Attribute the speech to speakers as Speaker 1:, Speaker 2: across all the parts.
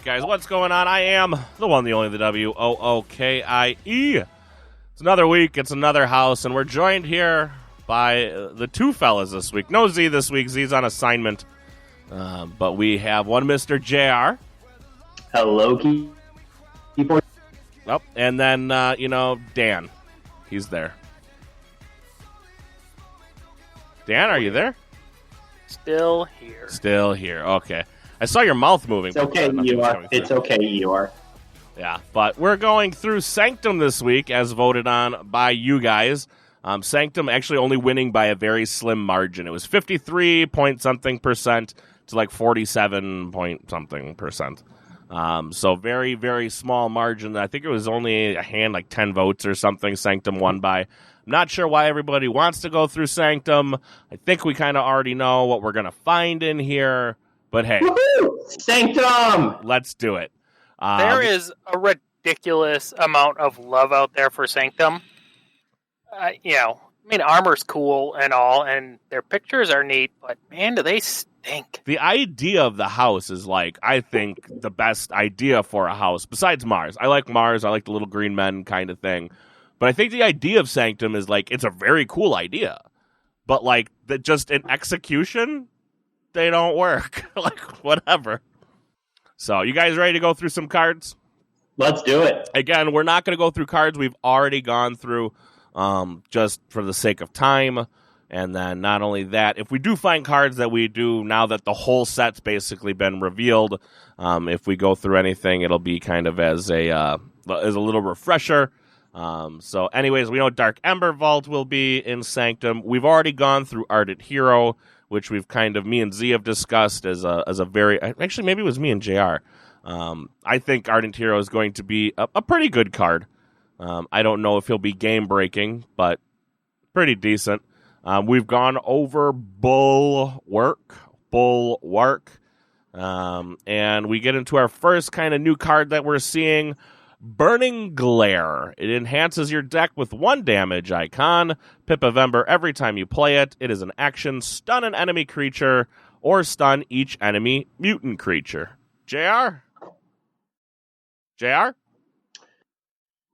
Speaker 1: guys, what's going on? I am the one, the only, the WOOKIE. It's another week, it's another house, and we're joined here by the two fellas this week. No Z this week, Z's on assignment, but we have one Mr. JR.
Speaker 2: Hello, Keyforge.
Speaker 1: Oh, and then, Dan. He's there. Dan, are you there?
Speaker 3: Still here.
Speaker 1: Still here, okay. I saw your mouth moving.
Speaker 2: It's okay, you are. It's okay, you are.
Speaker 1: Yeah, but we're going through Sanctum this week as voted on by you guys. Sanctum actually only winning by a very slim margin. It was 53 point something percent to like 47 point something percent. So very, very small margin. I think it was only a hand, like 10 votes or something Sanctum won by. I'm not sure why everybody wants to go through Sanctum. I think we kind of already know what we're going to find in here. But hey,
Speaker 2: woo-hoo! Sanctum!
Speaker 1: Let's do it.
Speaker 3: There is a ridiculous amount of love out there for Sanctum. Armor's cool and all, and their pictures are neat, but man, do they stink.
Speaker 1: The idea of the house is, I think, the best idea for a house, besides Mars. I like Mars, I like the little green men kind of thing. But I think the idea of Sanctum is, it's a very cool idea. But, just in execution, they don't work. Whatever. So, you guys ready to go through some cards?
Speaker 2: Let's do it.
Speaker 1: Again, we're not going to go through cards we've already gone through, just for the sake of time. And then not only that, if we do find cards that we do now that the whole set's basically been revealed, if we go through anything, it'll be kind of as a little refresher. So anyways, we know Dark Ember Vault will be in Sanctum. We've already gone through Ardent Hero, which we've me and Z have discussed as a very, actually maybe it was me and JR. I think Ardent Hero is going to be a pretty good card. I don't know if he'll be game breaking, but pretty decent. We've gone over Bulwark, and we get into our first kind of new card that we're seeing, Burning Glare. It enhances your deck with 1 damage icon, Pip of Ember every time you play it. It is an action, stun an enemy creature, or stun each enemy mutant creature. JR?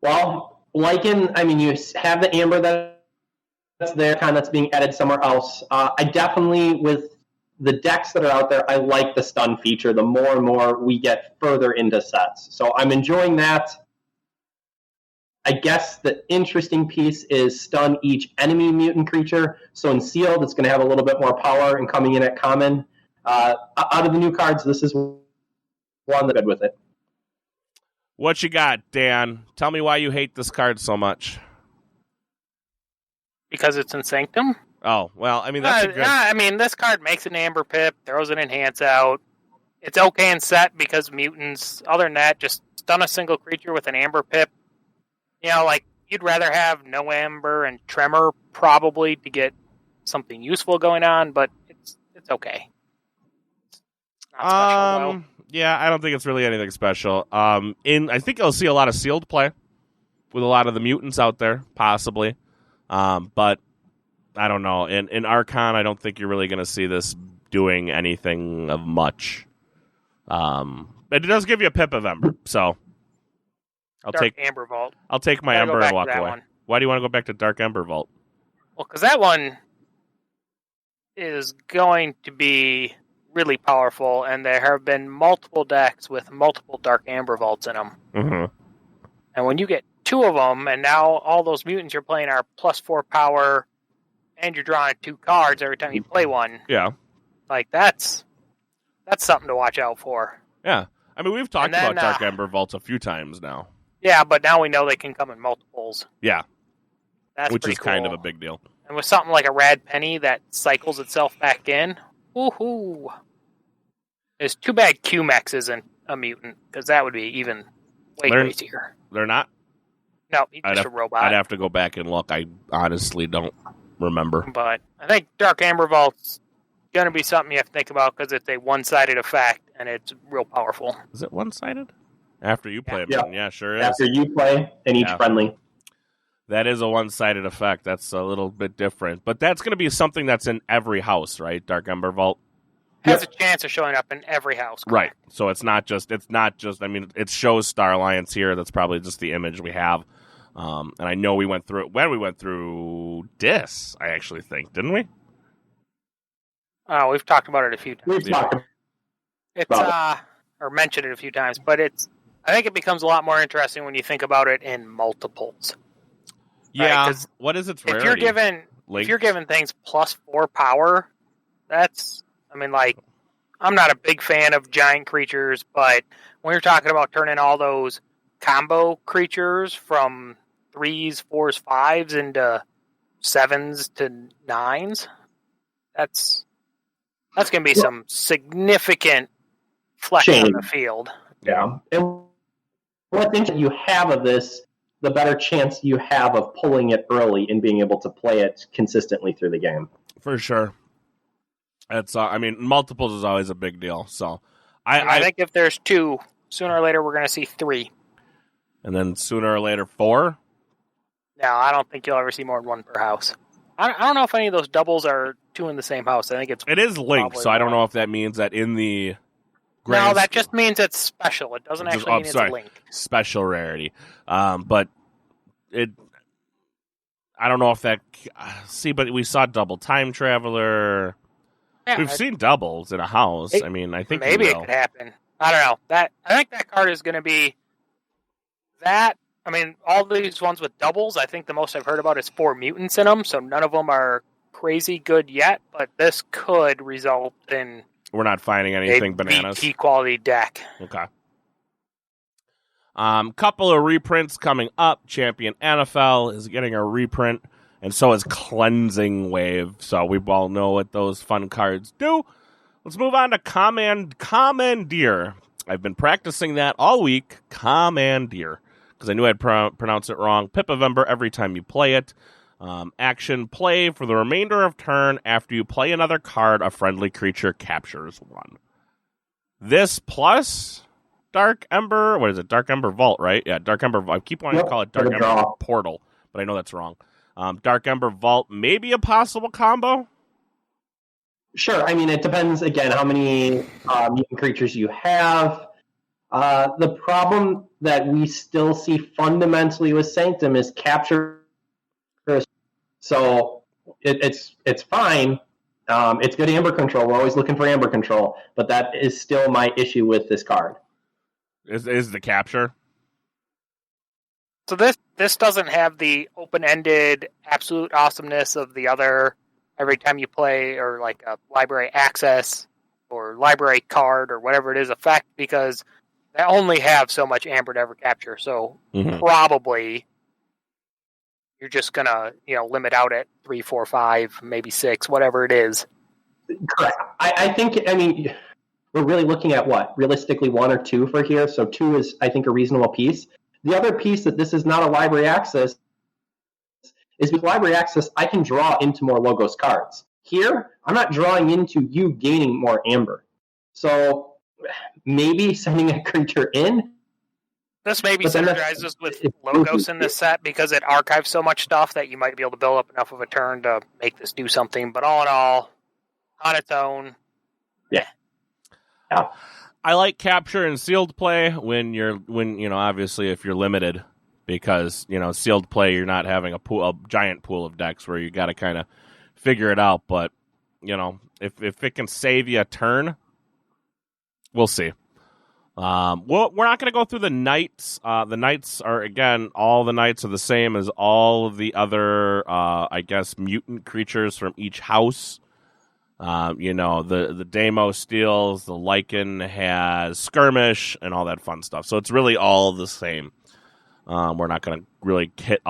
Speaker 2: Well, you have the Amber that's there, that's being added somewhere else. I definitely, with the decks that are out there, I like the stun feature the more and more we get further into sets. So I'm enjoying that. I guess the interesting piece is stun each enemy mutant creature. So in sealed, it's going to have a little bit more power, and coming in at common. Out of the new cards, this is one that's good with it.
Speaker 1: What you got, Dan? Tell me why you hate this card so much.
Speaker 3: Because it's in Sanctum?
Speaker 1: Oh, well, that's a good...
Speaker 3: this card makes an Amber Pip, throws an Enhance out. It's okay in set because mutants. Other than that, just stun a single creature with an Amber Pip. You'd rather have no Amber and Tremor, probably, to get something useful going on, but it's okay. It's not special, though.
Speaker 1: Yeah, I don't think it's really anything special. I think you'll see a lot of sealed play with a lot of the mutants out there, possibly. But I don't know. In Archon, I don't think you're really going to see this doing anything of much. But it does give you a Pip of Ember, so I'll take
Speaker 3: Amber Vault.
Speaker 1: I'll take my Ember and walk away.
Speaker 3: One.
Speaker 1: Why do you want to go back to Dark Ember Vault?
Speaker 3: Well, because that one is going to be really powerful, and there have been multiple decks with multiple Dark Amber Vaults in them.
Speaker 1: Mm-hmm.
Speaker 3: And when you get 2 of them, and now all those mutants you're playing are +4 power, and you're drawing 2 cards every time you play one.
Speaker 1: Yeah.
Speaker 3: That's something to watch out for.
Speaker 1: Yeah. We've talked about Dark Ember Vaults a few times now.
Speaker 3: Yeah, but now we know they can come in multiples.
Speaker 1: Yeah.
Speaker 3: Which
Speaker 1: is
Speaker 3: cool.
Speaker 1: kind of a big deal.
Speaker 3: And with something like a Rad Penny that cycles itself back in, woohoo! It's too bad QMax isn't a mutant, because that would be even way crazier.
Speaker 1: They're not?
Speaker 3: No, he's just a robot.
Speaker 1: I'd have to go back and look. I honestly don't remember.
Speaker 3: But I think Dark Amber Vault's going to be something you have to think about, because it's a one-sided effect, and it's real powerful.
Speaker 1: Is it one-sided? After you play
Speaker 2: it,
Speaker 1: yeah, sure is.
Speaker 2: After you play, and each friendly.
Speaker 1: That is a one-sided effect. That's a little bit different. But that's going to be something that's in every house, right? Dark Ember Vault?
Speaker 3: has a chance of showing up in every house. Correct?
Speaker 1: Right. So it's not just. I mean, it shows Star Alliance here. That's probably just the image we have. And I know we went through it when we went through Dis. I actually think, didn't we?
Speaker 3: Oh, we've talked about it a few times.
Speaker 2: We've talked
Speaker 3: or mentioned it a few times, but I think it becomes a lot more interesting when you think about it in multiples.
Speaker 1: Yeah.
Speaker 3: Right?
Speaker 1: What is its rarity?
Speaker 3: If you're given things +4 power, that's, I mean, like, I'm not a big fan of giant creatures, but when you're talking about turning all those combo creatures from 3s, 4s, 5s into 7s to 9s, that's going to be some significant flex on the field.
Speaker 2: Yeah. And what things you have of this, the better chance you have of pulling it early and being able to play it consistently through the game.
Speaker 1: For sure. It's, I mean, multiples is always a big deal. So
Speaker 3: I think if there's 2, sooner or later we're going to see 3.
Speaker 1: And then sooner or later 4?
Speaker 3: No, I don't think you'll ever see more than 1 per house. I don't know if any of those doubles are 2 in the same house. I think it
Speaker 1: is linked, so I don't know if that means that in the
Speaker 3: no, that just means it's special. It doesn't actually mean it's a link.
Speaker 1: Special rarity. But I don't know if that... but we saw double time traveler.
Speaker 3: Yeah,
Speaker 1: We've seen doubles in a house. I mean, I think
Speaker 3: maybe it could happen. I don't know. I think that card is going to be that. I mean, all these ones with doubles, I think the most I've heard about is 4 mutants in them, so none of them are crazy good yet, but this could result in...
Speaker 1: We're not finding anything bananas.
Speaker 3: VT quality deck.
Speaker 1: Okay. Couple of reprints coming up. Champion NFL is getting a reprint, and so is Cleansing Wave. So we all know what those fun cards do. Let's move on to Commandeer. I've been practicing that all week. Commandeer. Because I knew I'd pronounce it wrong. Pip-November every time you play it. Action, play for the remainder of turn. After you play another card, a friendly creature captures 1. This plus Dark Ember, what is it? Dark Ember Vault, right? Yeah, Dark Ember. I keep wanting to call it Dark Ember Portal, but I know that's wrong. Dark Ember Vault may be a possible combo.
Speaker 2: Sure. I mean, it depends, again, how many mutant creatures you have. The problem that we still see fundamentally with Sanctum is capture. So it's fine. It's good amber control. We're always looking for amber control, but that is still my issue with this card.
Speaker 1: Is the capture?
Speaker 3: So this doesn't have the open-ended absolute awesomeness of the other every time you play, or like a library access or library card or whatever it is effect, because they only have so much amber to ever capture. So probably you're just gonna limit out at 3, 4, 5, maybe 6, whatever it is.
Speaker 2: Correct. I think, I mean, we're really looking at what? Realistically 1 or 2 for here. So 2 is, I think, a reasonable piece. The other piece that this is not a library access is with library access, I can draw into more Logos cards. Here, I'm not drawing into you gaining more amber. So maybe sending a creature in.
Speaker 3: This maybe synergizes with Logos in this set because it archives so much stuff that you might be able to build up enough of a turn to make this do something. But all in all, on its own,
Speaker 2: yeah.
Speaker 1: I like capture and sealed play when obviously if you're limited, because sealed play you're not having a giant pool of decks where you got to kind of figure it out. But if it can save you a turn, we'll see. Well, we're not going to go through the knights. The knights are, again, all the knights are the same as all of the other, I guess, mutant creatures from each house. The Deimos steals, the Lycan has skirmish, and all that fun stuff. So it's really all the same. We're not going to really hit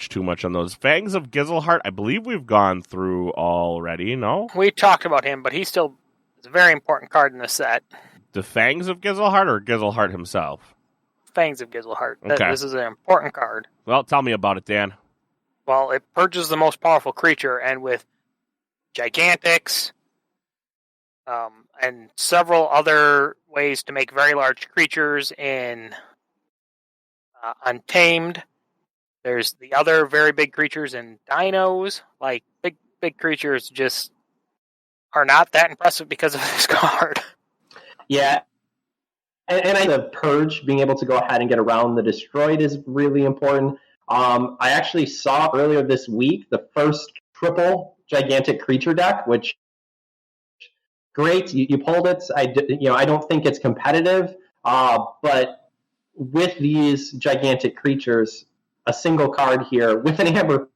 Speaker 1: too much on those. Fangs of Gizelheart, I believe we've gone through already, no?
Speaker 3: We talked about him, but he's still a very important card in the set.
Speaker 1: The Fangs of Gizelheart or Gizelheart himself?
Speaker 3: Fangs of Gizelheart.
Speaker 1: Okay.
Speaker 3: This is an important card.
Speaker 1: Well, tell me about it, Dan.
Speaker 3: Well, it purges the most powerful creature, and with Gigantics, and several other ways to make very large creatures in Untamed. There's the other very big creatures in Dinos. Like, big creatures just are not that impressive because of this card.
Speaker 2: Yeah. And the Purge, being able to go ahead and get around the Destroyed is really important. I actually saw earlier this week the first triple gigantic creature deck, which great. You pulled it. I don't think it's competitive, but with these gigantic creatures, a single card here with an Amber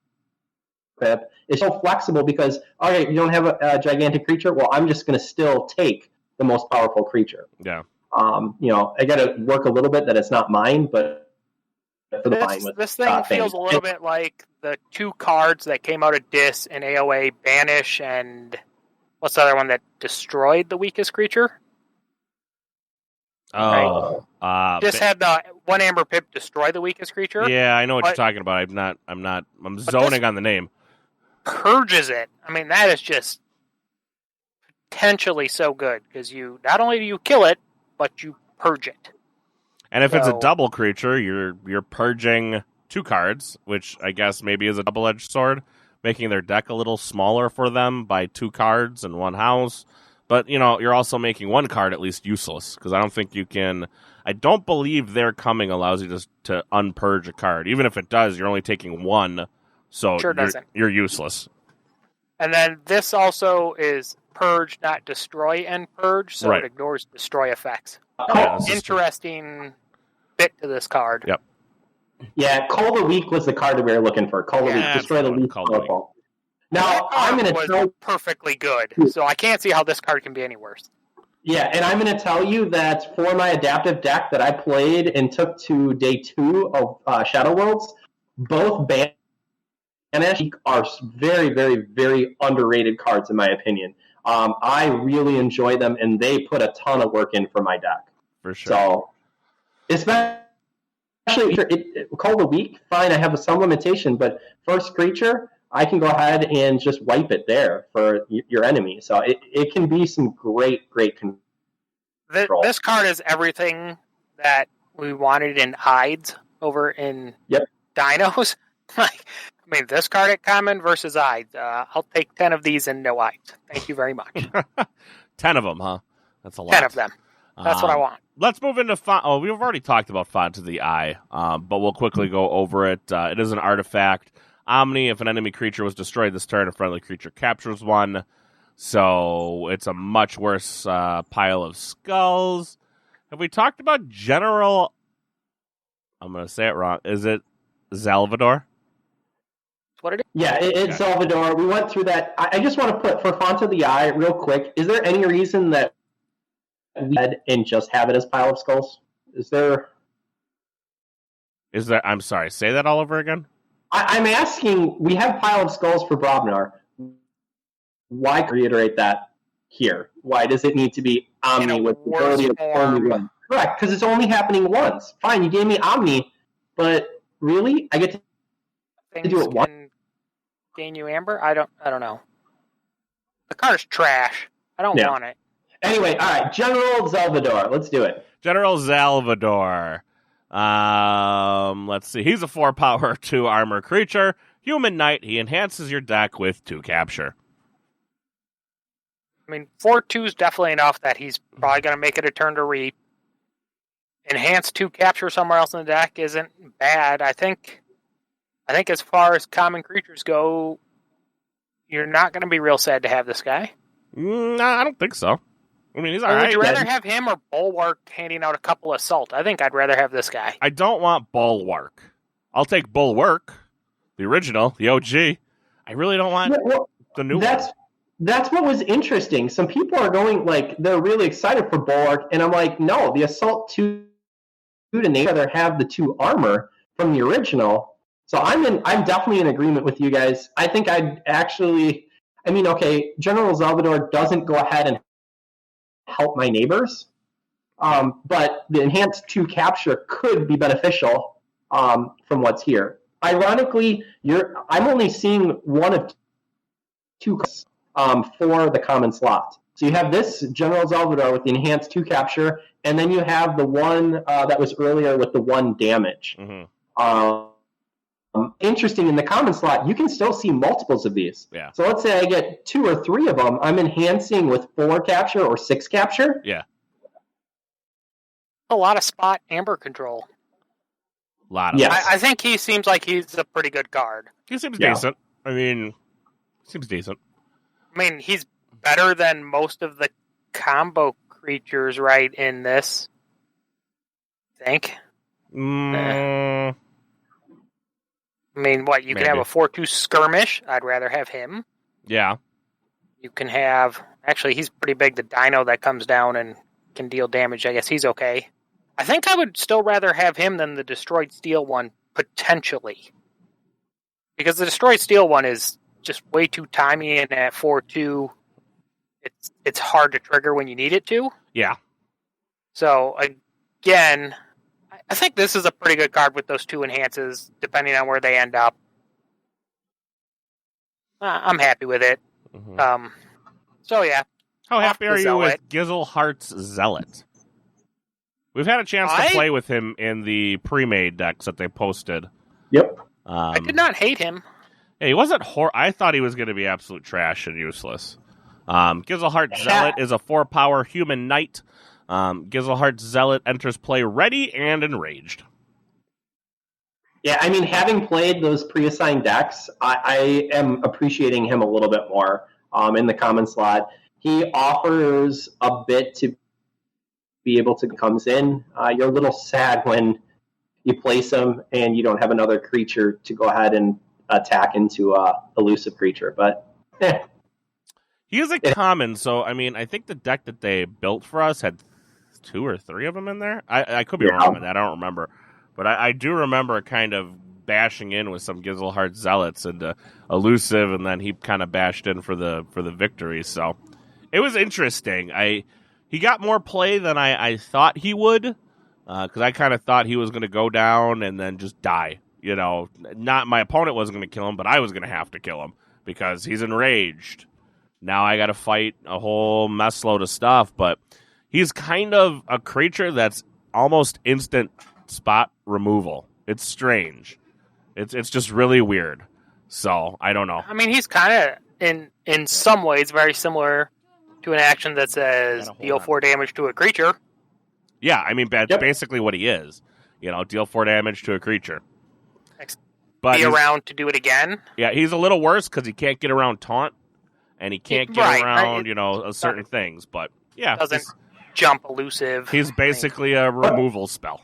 Speaker 2: Pip is so flexible because, okay, you don't have a gigantic creature. Well, I'm just going to still take the most powerful creature.
Speaker 1: Yeah.
Speaker 2: I got to work a little bit that it's not mine, but for the fine with
Speaker 3: this thing feels a little bit like the two cards that came out of Dis and AOA, Banish, and what's the other one that destroyed the weakest creature?
Speaker 1: Oh,
Speaker 3: right? Dis had the one Amber Pip destroy the weakest creature.
Speaker 1: Yeah, I know what you're talking about. I'm zoning on the name.
Speaker 3: Purges it. I mean, that is just potentially so good because you not only do you kill it, but you purge it.
Speaker 1: And if it's a double creature, you're purging 2 cards, which I guess maybe is a double-edged sword, making their deck a little smaller for them by 2 cards and 1 house. But, you're also making 1 card at least useless, because I don't believe their coming allows you to unpurge a card. Even if it does, you're only taking 1, so you're useless.
Speaker 3: And then this also is purge, not destroy and purge, so
Speaker 1: right.
Speaker 3: It ignores destroy effects.
Speaker 2: Interesting
Speaker 3: bit to this card.
Speaker 1: Yep.
Speaker 2: Yeah, Call the Weak was the card that we were looking for. Call the Weak, destroy the least powerful. Now, I'm going to tell
Speaker 3: perfectly good, so I can't see how this card can be any worse.
Speaker 2: Yeah, and I'm going to tell you that for my adaptive deck that I played and took to day 2 of Shadow Worlds, both Banish are very, very, very underrated cards in my opinion. I really enjoy them, and they put a ton of work in for my deck.
Speaker 1: For sure.
Speaker 2: So, especially Call the Weak, fine, I have some limitation, but first creature, I can go ahead and just wipe it there for your enemy. So it can be some great control.
Speaker 3: This card is everything that we wanted in Ides over in Dinos. This card at common versus Ides. I'll take 10 of these and no Ides. Thank you very much.
Speaker 1: 10 of them, huh? That's a lot.
Speaker 3: 10 of them. That's what I want.
Speaker 1: Let's move into font. Oh, we've already talked about Font to the Eye, but we'll quickly go over it. It is an artifact. Omni, if an enemy creature was destroyed this turn, a friendly creature captures 1. So it's a much worse pile of skulls. Have we talked about General... I'm going to say it wrong. Is it Salvador?
Speaker 3: What it is?
Speaker 2: Yeah, it's Salvador. We went through that. I just want to put, for Font of the Eye, real quick, is there any reason that we had and just have it as pile of skulls? Is there...
Speaker 1: I'm sorry, say that all over again?
Speaker 2: I'm asking, we have pile of skulls for Brobnar. Why reiterate that here? Why does it need to be Omni with the ability of only one? Correct, because it's only happening once. Fine, you gave me Omni, but really? I get to do it once?
Speaker 3: Gain you Amber? I don't know. The card's trash. I don't want it.
Speaker 2: Anyway, all right, General Salvador. Let's do it.
Speaker 1: General Salvador. Let's see. He's a 4-power, 2 armor creature. Human Knight. He enhances your deck with 2 capture.
Speaker 3: 4/2 is definitely enough that he's probably going to make it a turn to reap. Enhance 2 capture somewhere else in the deck isn't bad. I think as far as common creatures go, you're not going to be real sad to have this guy.
Speaker 1: I don't think so. He's all right.
Speaker 3: Would you rather have him or Bulwark handing out a couple assault? I think I'd rather have this guy.
Speaker 1: I don't want Bulwark. I'll take Bulwark, the original, the OG. I really don't want the new one.
Speaker 2: That's what was interesting. Some people are going, they're really excited for Bulwark, and I'm like, no, the assault 2 to nature rather have the 2 armor from the original. So I'm definitely in agreement with you guys. I think I'd actually, General Salvador doesn't go ahead and help my neighbors, but the enhanced 2 capture could be beneficial from what's here. Ironically, I'm only seeing 1 of 2 for the common slot. So you have this General Salvador with the enhanced 2 capture, and then you have the one that was earlier with the 1 damage.
Speaker 1: Mm-hmm.
Speaker 2: interesting in the common slot, you can still see multiples of these.
Speaker 1: Yeah.
Speaker 2: So let's say I get 2 or 3 of them. I'm enhancing with 4 capture or 6 capture.
Speaker 1: Yeah.
Speaker 3: A lot of spot amber control.
Speaker 2: Yes.
Speaker 3: I think he seems like he's a pretty good card.
Speaker 1: He seems decent. I mean, seems decent.
Speaker 3: I mean, he's better than most of the combo creatures right in this. I think. I mean, what? You can have a 4/2 skirmish. I'd rather have him.
Speaker 1: Yeah.
Speaker 3: You can have... Actually, he's pretty big. The dino that comes down and can deal damage. I guess he's okay. I think I would still rather have him than the Destroyed Steel one, potentially. Because the Destroyed Steel one is just way too timey, and at 4/2, it's hard to trigger when you need it to.
Speaker 1: Yeah.
Speaker 3: So, again, I think this is a pretty good card with those 2 enhances, depending on where they end up. I'm happy with it.
Speaker 1: Mm-hmm.
Speaker 3: So, yeah.
Speaker 1: How happy are you with Gizzleheart's Zealot? We've had a chance to play with him in the pre-made decks that they posted.
Speaker 2: Yep.
Speaker 3: I did not hate him.
Speaker 1: Yeah, he wasn't I thought he was going to be absolute trash and useless. Gizzleheart's Zealot is a 4-power human knight. Gizzleheart's Zealot enters play ready and enraged.
Speaker 2: Yeah, I mean, having played those pre-assigned decks, I am appreciating him a little bit more in the common slot. He offers a bit to be able to comes in. You're a little sad when you place him and you don't have another creature to go ahead and attack into a elusive creature. But
Speaker 1: he is a common, so I mean, I think the deck that they built for us had 2 or 3 of them in there. I could be wrong with that. I don't remember, but I do remember kind of bashing in with some Gizzleheart Zealots and elusive, and then he kind of bashed in for the victory. So it was interesting. He got more play than I thought he would, because I kind of thought he was going to go down and then just die. You know, not my opponent wasn't going to kill him, but I was going to have to kill him because he's enraged. Now I got to fight a whole mess load of stuff, but he's kind of a creature that's almost instant spot removal. It's strange. It's just really weird. So I don't know.
Speaker 3: I mean, he's kind of in some ways very similar to an action that says deal 4 damage to a creature.
Speaker 1: Yeah, I mean, that's basically what he is. You know, deal 4 damage to a creature. But
Speaker 3: be around to do it again.
Speaker 1: Yeah, he's a little worse because he can't get around taunt, and he can't get around, certain things. But yeah,
Speaker 3: doesn't jump elusive.
Speaker 1: He's basically a removal spell.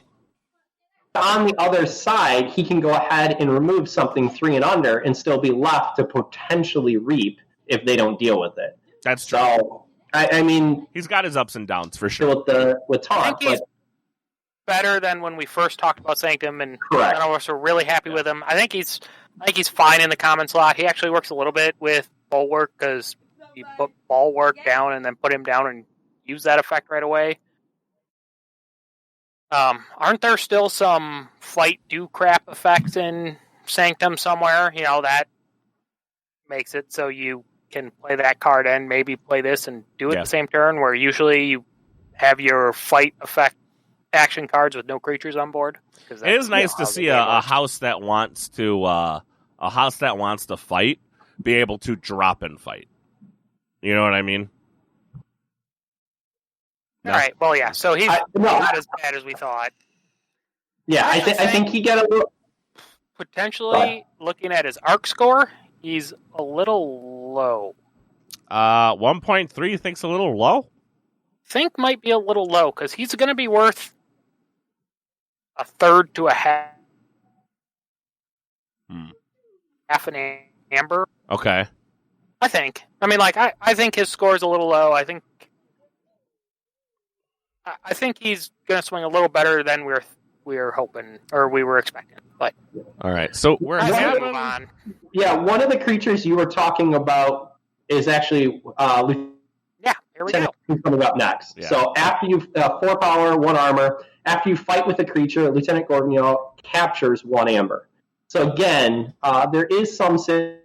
Speaker 2: On the other side, he can go ahead and remove something 3 and under and still be left to potentially reap if they don't deal with it.
Speaker 1: That's true.
Speaker 2: So, I mean,
Speaker 1: he's got his ups and downs for sure.
Speaker 2: With taunt,
Speaker 3: I think he's better than when we first talked about Sanctum, and none of us were really happy with him. I think he's fine in the common slot. He actually works a little bit with Bulwark because you put Bulwark down and then put him down and use that effect right away. Aren't there still some fight do crap effects in Sanctum somewhere? You know, that makes it so you can play that card and maybe play this and do it the same turn, where usually you have your fight effect action cards with no creatures on board.
Speaker 1: It is nice to see a house that wants to fight be able to drop and fight. You know what I mean?
Speaker 3: All right. Well, yeah. So he's not as bad as we thought.
Speaker 2: Yeah, I think he got a little.
Speaker 3: Potentially, looking at his arc score, he's a little low.
Speaker 1: 1.3 you think's a little low?
Speaker 3: Think might be a little low because he's going to be worth a third to a half. Half an amber.
Speaker 1: Okay.
Speaker 3: I think. I mean, like, I think his score is a little low. I think he's going to swing a little better than we were hoping or we were expecting. But
Speaker 1: all right, so we're having
Speaker 3: on.
Speaker 2: Yeah, one of the creatures you were talking about is actually
Speaker 3: yeah, here we go.
Speaker 2: Coming up next. Yeah. So after you 4 power, 1 armor. After you fight with a creature, Lieutenant Gorgonio captures 1 amber. So again, there is some synergy.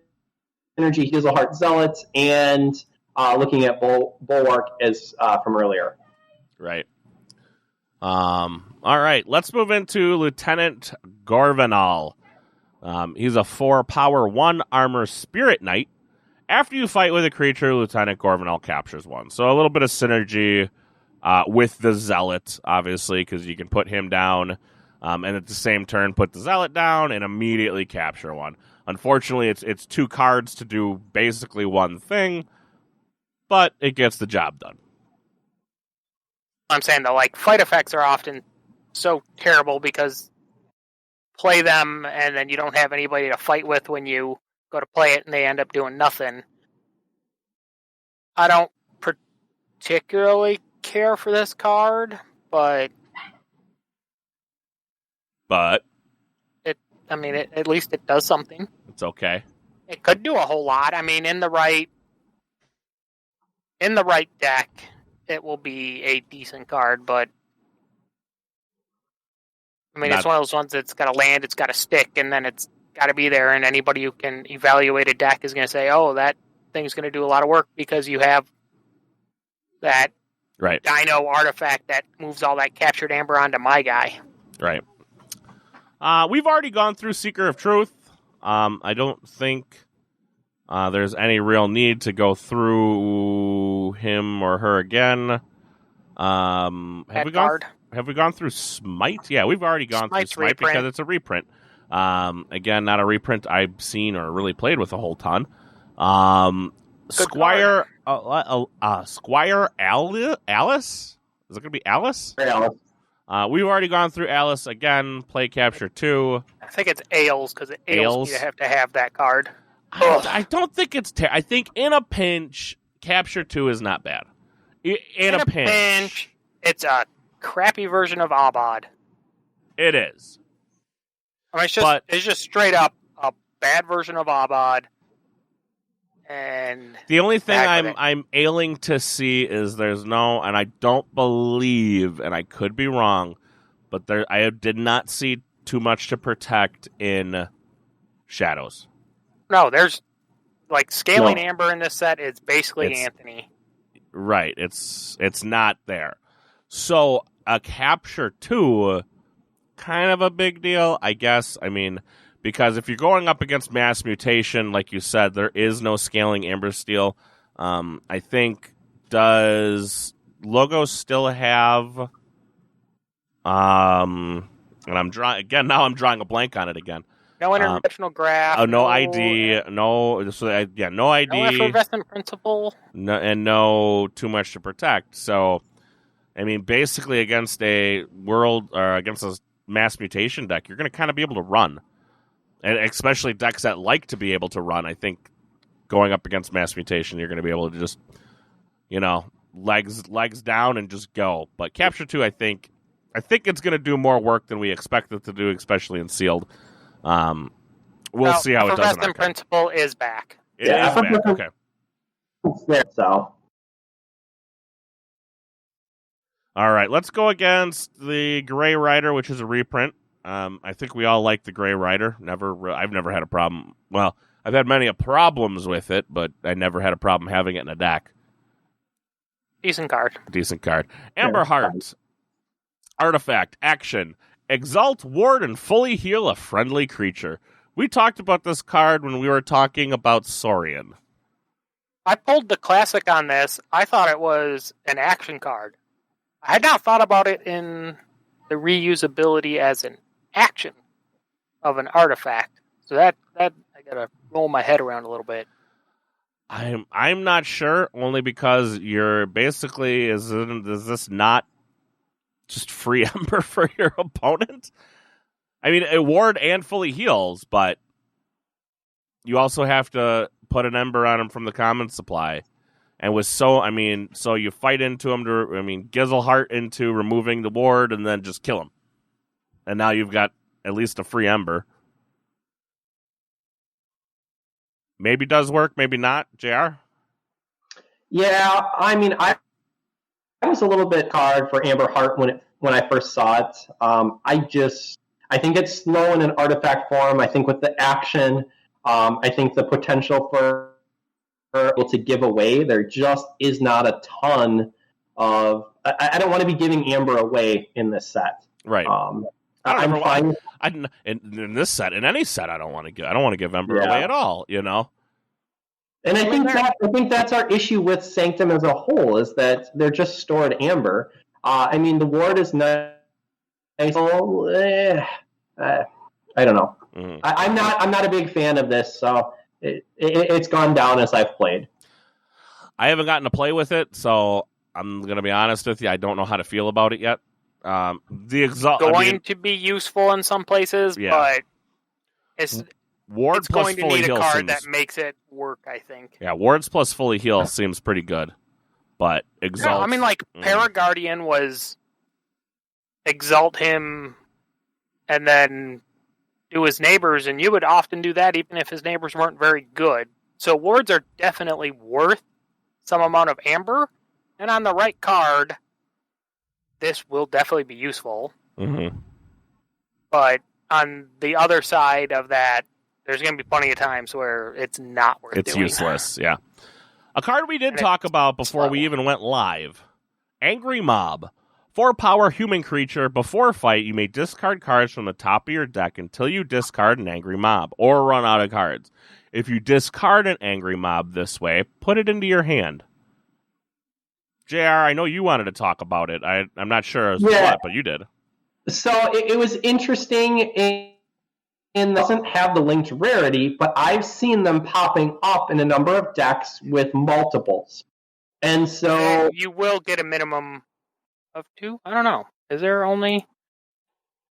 Speaker 2: Gizzleheart Zealots and looking at Bulwark as from earlier.
Speaker 1: Right. All right, let's move into Lieutenant Gorvanal. He's a 4 power 1 armor spirit knight. After you fight with a creature, Lieutenant Gorvenal captures one. So a little bit of synergy with the Zealot, obviously, because you can put him down and at the same turn put the Zealot down and immediately capture one. Unfortunately, it's 2 cards to do basically one thing, but it gets the job done.
Speaker 3: I'm saying, though, like, fight effects are often so terrible because play them and then you don't have anybody to fight with when you go to play it and they end up doing nothing. I don't particularly care for this card, but at least it does something.
Speaker 1: It's okay.
Speaker 3: It could do a whole lot. I mean, in the right deck, it will be a decent card, but I mean, it's one of those ones that's got to land, it's got to stick, and then it's got to be there, and anybody who can evaluate a deck is going to say, oh, that thing's going to do a lot of work because you have that Dino artifact that moves all that captured amber onto my guy.
Speaker 1: Right. We've already gone through Seeker of Truth. I don't think there's any real need to go through him or her again. Have we gone through Smite? Yeah, we've already gone through Smite because it's a reprint. Again, not a reprint I've seen or really played with a whole ton. Squire Alice? Is it going to be Alice?
Speaker 2: Alice.
Speaker 1: We've already gone through Alice again. Play Capture 2.
Speaker 3: I think it's Ailes because Ailes you have to have that card.
Speaker 1: I don't think it's. I think in a pinch, Capture 2 is not bad. In a pinch,
Speaker 3: it's a crappy version of Abad.
Speaker 1: It is.
Speaker 3: I mean, it's just straight up a bad version of Abad. And
Speaker 1: the only thing I'm ailing to see is there's no, and I don't believe, and I could be wrong, but I did not see too much to protect in Shadows.
Speaker 3: No, there's like Scaling Amber in this set is basically Anthony.
Speaker 1: Right, it's not there. So a Capture 2, kind of a big deal, I guess. I mean, because if you're going up against Mass Mutation, like you said, there is no Scaling Amber Steel. I think, does Logos still have... and I'm drawing a blank on it again.
Speaker 3: No interdimensional graph.
Speaker 1: No ID. No ID.
Speaker 3: No effervescent principle.
Speaker 1: No, and no too much to protect. So, I mean, basically against a against a Mass Mutation deck, you're going to kind of be able to run. And especially decks that like to be able to run. I think going up against Mass Mutation, you're going to be able to just, legs down and just go. But Capture 2, I think it's going to do more work than we expect it to do, especially in Sealed. We'll see how it does.
Speaker 3: Effervescent Principle is back.
Speaker 1: It is back. Okay.
Speaker 2: So.
Speaker 1: All right, let's go against the Grey Rider, which is a reprint. I think we all like the Grey Rider. I've never had a problem. Well, I've had many problems with it, but I never had a problem having it in a deck.
Speaker 3: Decent card.
Speaker 1: Amber Heart. Artifact. Action. Exalt, ward, and fully heal a friendly creature. We talked about this card when we were talking about Saurian.
Speaker 3: I pulled the classic on this. I thought it was an action card. I had not thought about it in the reusability as an action of an artifact. So that I gotta roll my head around a little bit.
Speaker 1: I'm not sure, only because you're basically is this not just free Ember for your opponent? I mean, it ward and fully heals, but you also have to put an Ember on him from the common supply. And so you fight into him Gizzle Heart into removing the ward and then just kill him. And now you've got at least a free Ember. Maybe does work, maybe not. JR?
Speaker 2: Yeah, I mean, I was a little bit hard for Amber Heart when I first saw it. I think it's slow in an artifact form. I think with the action, I think the potential for able to give away, there just is not a ton of. I don't want to be giving Amber away in this set.
Speaker 1: Right.
Speaker 2: I'm fine.
Speaker 1: In this set, in any set, I don't want to give Ember away at all. You know.
Speaker 2: And I think that's our issue with Sanctum as a whole, is that they're just stored Amber. I mean, the ward is nice. I don't know.
Speaker 1: Mm-hmm.
Speaker 2: I'm not a big fan of this, so it's gone down as I've played.
Speaker 1: I haven't gotten to play with it, so I'm going to be honest with you. I don't know how to feel about it yet. The exalt
Speaker 3: going to be useful in some places, but it's
Speaker 1: Ward plus
Speaker 3: going to
Speaker 1: fully
Speaker 3: need
Speaker 1: heal
Speaker 3: a card
Speaker 1: seems,
Speaker 3: that makes it work, I think.
Speaker 1: Yeah, Wards plus fully heal seems pretty good. But Exalt...
Speaker 3: No, I mean, like, Paraguardian was exalt him and then do his neighbors, and you would often do that even if his neighbors weren't very good. So wards are definitely worth some amount of Amber, and on the right card, this will definitely be useful.
Speaker 1: Mm-hmm.
Speaker 3: But on the other side of that, there's going to be plenty of times where it's not worth
Speaker 1: it's
Speaker 3: doing.
Speaker 1: Useless, yeah. A card we did talk about before we even went live. Angry Mob. 4-power human creature. Before fight, you may discard cards from the top of your deck until you discard an Angry Mob, or run out of cards. If you discard an Angry Mob this way, put it into your hand. JR, I know you wanted to talk about it. I'm not sure what, but you did.
Speaker 2: So it was interesting and doesn't have the linked rarity, but I've seen them popping up in a number of decks with multiples. And so...
Speaker 3: you will get a minimum of 2? I don't know. Is there only...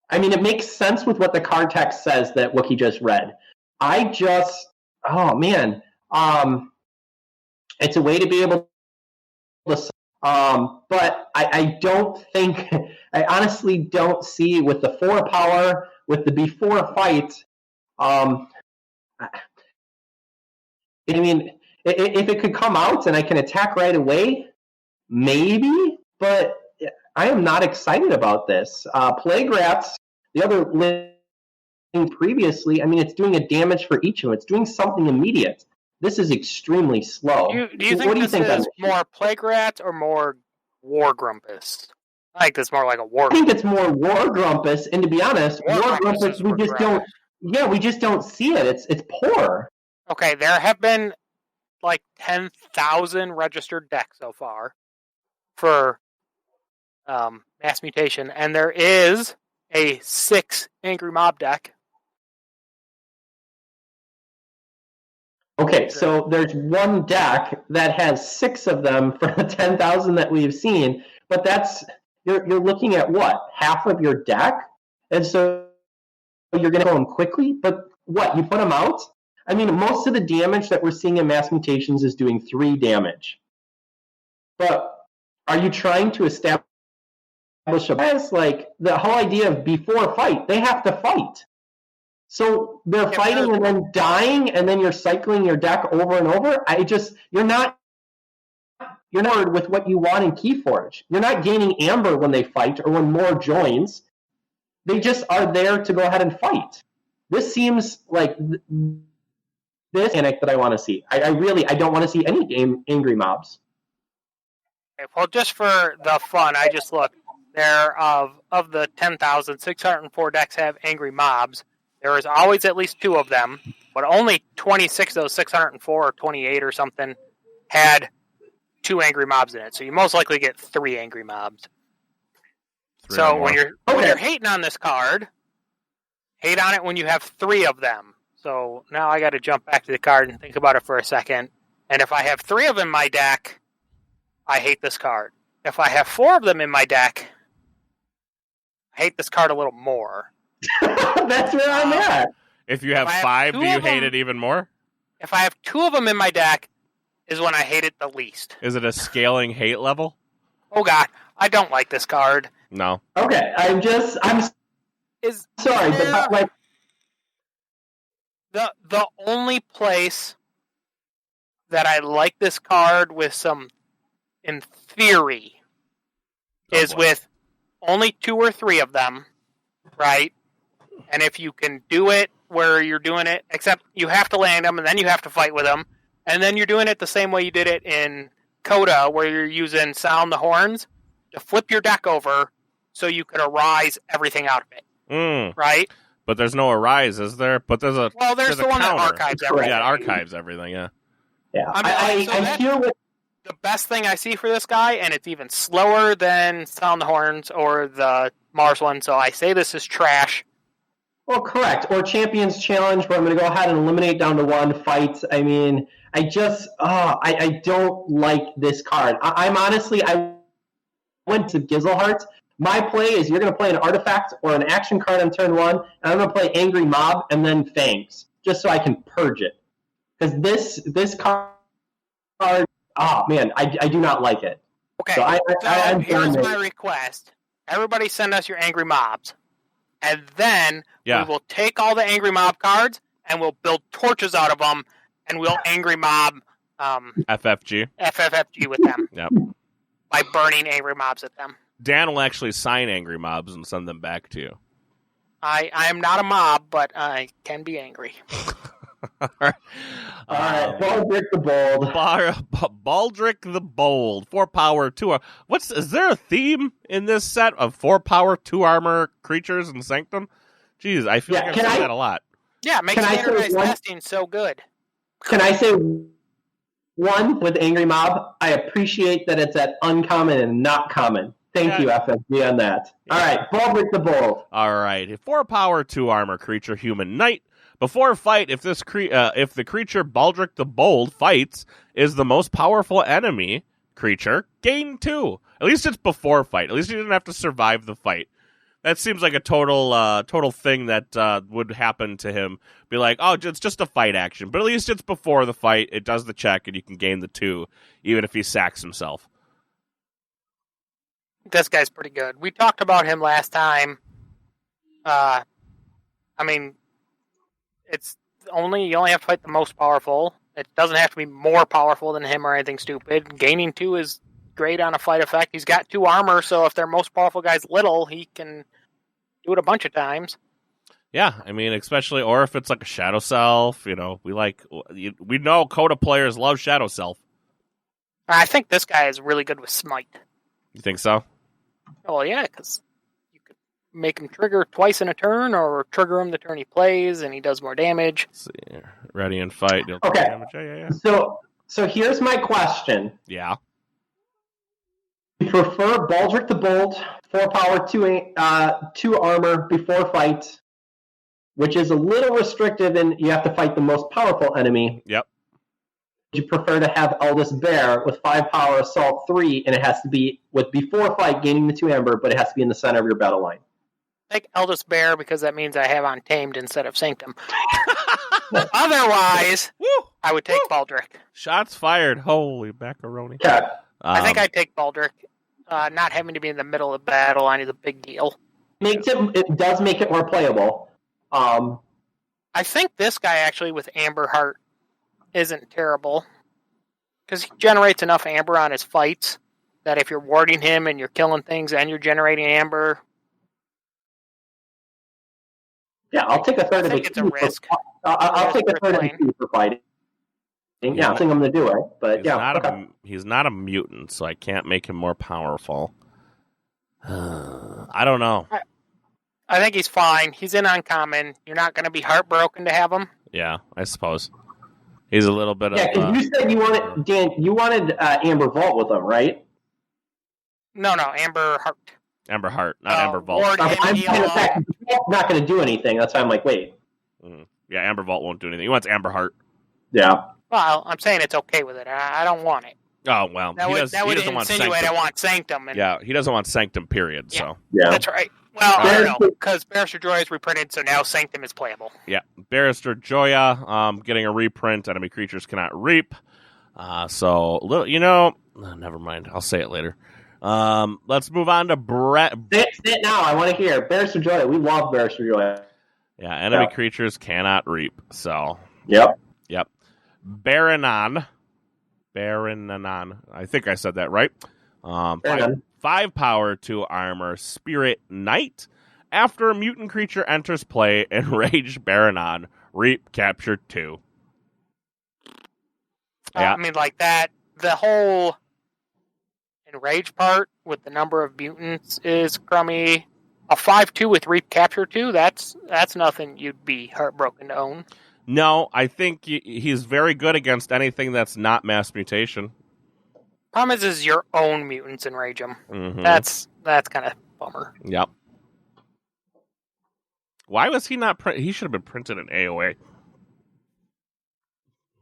Speaker 2: I mean, it makes sense with what the card text says that Wookie just read. Oh, man. It's a way to be able to... but I don't think... I honestly don't see with the 4-power... with the before fight, I mean, if it could come out and I can attack right away, maybe, but I am not excited about this. Plague Rats, the other link previously, I mean, it's doing a damage for each of them. It's doing something immediate. This is extremely slow.
Speaker 3: Do you think this is more Plague Rats or more War Grumpus? I think it's more like a War.
Speaker 2: I think it's more War Grumpus, and to be honest, War Grumpus we just don't see it. It's poor.
Speaker 3: Okay, there have been like 10,000 registered decks so far for Mass Mutation, and there is a 6 Angry Mob deck.
Speaker 2: Okay, so there's one deck that has 6 of them for the 10,000 that we've seen, but that's... You're looking at what? Half of your deck? And so you're going to kill them quickly? But what? You put them out? I mean, most of the damage that we're seeing in Mass Mutations is doing 3 damage. But are you trying to establish a bias? Like, the whole idea of before fight, they have to fight. So they're fighting and then dying, and then you're cycling your deck over and over? You're not with what you want in Keyforge. You're not gaining Amber when they fight or when more joins. They just are there to go ahead and fight. This seems like this mechanic that I want to see. I don't want to see any Angry Mobs.
Speaker 3: Okay, well, just for the fun, I just looked. There of the 10,604 decks have Angry Mobs. There is always at least 2 of them, but only 26 of those 604 or 28 or something had 2 Angry Mobs in it, so you most likely get 3 Angry Mobs. So when you're hating on this card, hate on it when you have 3 of them. So now I got to jump back to the card and think about it for a second. And if I have 3 of them in my deck, I hate this card. If I have 4 of them in my deck, I hate this card a little more.
Speaker 2: That's where I'm at.
Speaker 1: If you have 5, do you hate it even more?
Speaker 3: If I have 2 of them in my deck, is when I hate it the least.
Speaker 1: Is it a scaling hate level?
Speaker 3: Oh god, I don't like this card.
Speaker 1: No.
Speaker 2: Okay, I'm sorry, but like
Speaker 3: the only place that I like this card with some, in theory, is with only 2 or 3 of them, right? And if you can do it where you're doing it, except you have to land them and then you have to fight with them. And then you're doing it the same way you did it in Coda, where you're using Sound the Horns to flip your deck over so you could arise everything out of it. right?
Speaker 1: But there's no Arise, is there? But there's
Speaker 3: the one
Speaker 1: counter.
Speaker 3: that archives everything.
Speaker 1: Yeah, it archives everything, yeah.
Speaker 2: Yeah,
Speaker 3: I
Speaker 2: hear what...
Speaker 3: The best thing I see for this guy, and it's even slower than Sound the Horns or the Mars one, so I say this is trash.
Speaker 2: Well, correct. Or Champions Challenge, where I'm going to go ahead and eliminate down to 1 fights. I mean, I don't like this card. I went to Gizzleheart. My play is you're going to play an artifact or an action card on turn 1, and I'm going to play Angry Mob and then Fangs, just so I can purge it. Because this card, oh man, I do not like it.
Speaker 3: Okay,
Speaker 2: so
Speaker 3: here's my request. Everybody send us your Angry Mobs. And then we will take all the Angry Mob cards, and we'll build torches out of them, and we'll Angry Mob FFFG with them.
Speaker 1: Yep.
Speaker 3: By burning Angry Mobs at them.
Speaker 1: Dan will actually sign Angry Mobs and send them back to you.
Speaker 3: I am not a mob, but I can be angry.
Speaker 2: All right. Baldric the Bold.
Speaker 1: Baldric the Bold. 4 power, 2. Is there a theme in this set of 4 power, 2 armor creatures in Sanctum? Jeez, I feel like I've seen that a lot.
Speaker 3: Yeah, it makes standardized testing so good.
Speaker 2: Can I say one with Angry Mob? I appreciate that it's at uncommon and not common. Thank you, FFG, on that. Yeah. All right, Baldric the Bold.
Speaker 1: All right, 4 power, 2 armor creature, human knight. Before fight, if the creature Baldric the Bold fights is the most powerful enemy creature, gain 2. At least it's before fight. At least he didn't have to survive the fight. That seems like a total thing that would happen to him. Be like, oh, it's just a fight action. But at least it's before the fight. It does the check, and you can gain the 2, even if he sacks himself.
Speaker 3: This guy's pretty good. We talked about him last time. It's you only have to fight the most powerful. It doesn't have to be more powerful than him or anything stupid. Gaining 2 is great on a fight effect. He's got 2 armor, so if their most powerful guy's little, he can do it a bunch of times.
Speaker 1: Yeah, I mean, especially, or if it's like a Shadow Self, we know Coda players love Shadow Self.
Speaker 3: I think this guy is really good with Smite.
Speaker 1: You think so?
Speaker 3: Oh yeah, because you could make him trigger twice in a turn, or trigger him the turn he plays, and he does more damage.
Speaker 1: Let's see, ready and fight.
Speaker 2: Okay.
Speaker 1: Damage. Yeah.
Speaker 2: So here's my question.
Speaker 1: Yeah.
Speaker 2: You prefer Baldric the Bold, 4 power, 2 armor before fight, which is a little restrictive, and you have to fight the most powerful enemy.
Speaker 1: Yep.
Speaker 2: You prefer to have Eldest Bear with 5 power, assault 3, and it has to be with before fight gaining the 2 amber, but it has to be in the center of your battle line.
Speaker 3: Take Eldest Bear because that means I have Untamed instead of Sanctum. Otherwise, I would take Baldric.
Speaker 1: Shots fired. Holy macaroni.
Speaker 2: Yeah.
Speaker 3: I think I'd take Baldric. Not having to be in the middle of the battle line is a big deal.
Speaker 2: It does make it more playable.
Speaker 3: I think this guy actually with Amber Heart isn't terrible because he generates enough amber on his fights that if you're warding him and you're killing things and you're generating amber,
Speaker 2: I'll take a third of
Speaker 3: it. I think it's a risk.
Speaker 2: I'll take a third of the for fighting. Yeah, I think I'm going to do it. But
Speaker 1: he's not a mutant, so I can't make him more powerful. I don't know.
Speaker 3: I think he's fine. He's in uncommon. You're not going to be heartbroken to have him.
Speaker 1: Yeah, I suppose. He's a little bit
Speaker 2: because you said you wanted, Dan, Amber Vault with him, right?
Speaker 3: No, Amber Heart.
Speaker 1: Amber Heart, not Amber Vault.
Speaker 2: I'm not going to do anything. That's why I'm like, wait.
Speaker 1: Mm-hmm. Yeah, Amber Vault won't do anything. He wants Amber Heart.
Speaker 2: Yeah.
Speaker 3: Well, I'm saying it's okay with it. I don't want it.
Speaker 1: Oh, well.
Speaker 3: That would insinuate I want Sanctum.
Speaker 1: Yeah, he doesn't want Sanctum, period.
Speaker 3: Yeah,
Speaker 1: so.
Speaker 2: Yeah.
Speaker 3: That's right. Well, I don't know, because Barrister Joya is reprinted, so now Sanctum is playable.
Speaker 1: Yeah, Barrister Joya getting a reprint. Enemy creatures cannot reap. Never mind. I'll say it later. Let's move on to Brett.
Speaker 2: Say it now. I want to hear. Barrister Joya. We love Barrister Joya.
Speaker 1: Yeah, enemy creatures cannot reap. So.
Speaker 2: Yep.
Speaker 1: Baranon. I think I said that right. 5 power, 2 armor, Spirit Knight. After a mutant creature enters play, Enraged Baranon, reap, capture 2.
Speaker 3: I mean, like that, the whole Enrage part with the number of mutants is crummy. a 5/2 with Reap Capture 2, that's nothing you'd be heartbroken to own.
Speaker 1: No, I think he's very good against anything that's not mass mutation.
Speaker 3: Problem is your own mutants enrage him.
Speaker 1: Mm-hmm.
Speaker 3: That's kind of bummer.
Speaker 1: Yep. Why was he not he should have been printed in AOA.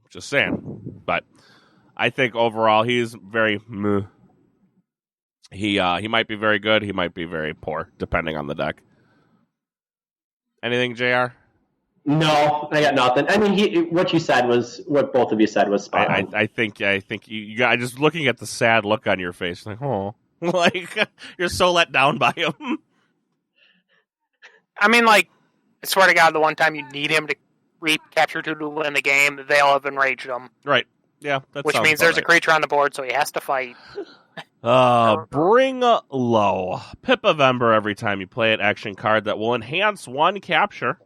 Speaker 1: Just saying. But I think overall he's very meh. He might be very good, he might be very poor, depending on the deck. Anything, JR?
Speaker 2: No, I got nothing. I mean, what both of you said was spot on.
Speaker 1: I think you got just looking at the sad look on your face, like, oh, like you're so let down by him.
Speaker 3: I mean, like, I swear to God, the one time you need him to Reap Capture 2 to win the game, they'll have enraged him.
Speaker 1: Right. Yeah.
Speaker 3: Which means there's a creature on the board, so he has to fight.
Speaker 1: Bring low. Pip of Ember every time you play it. Action card that will enhance one capture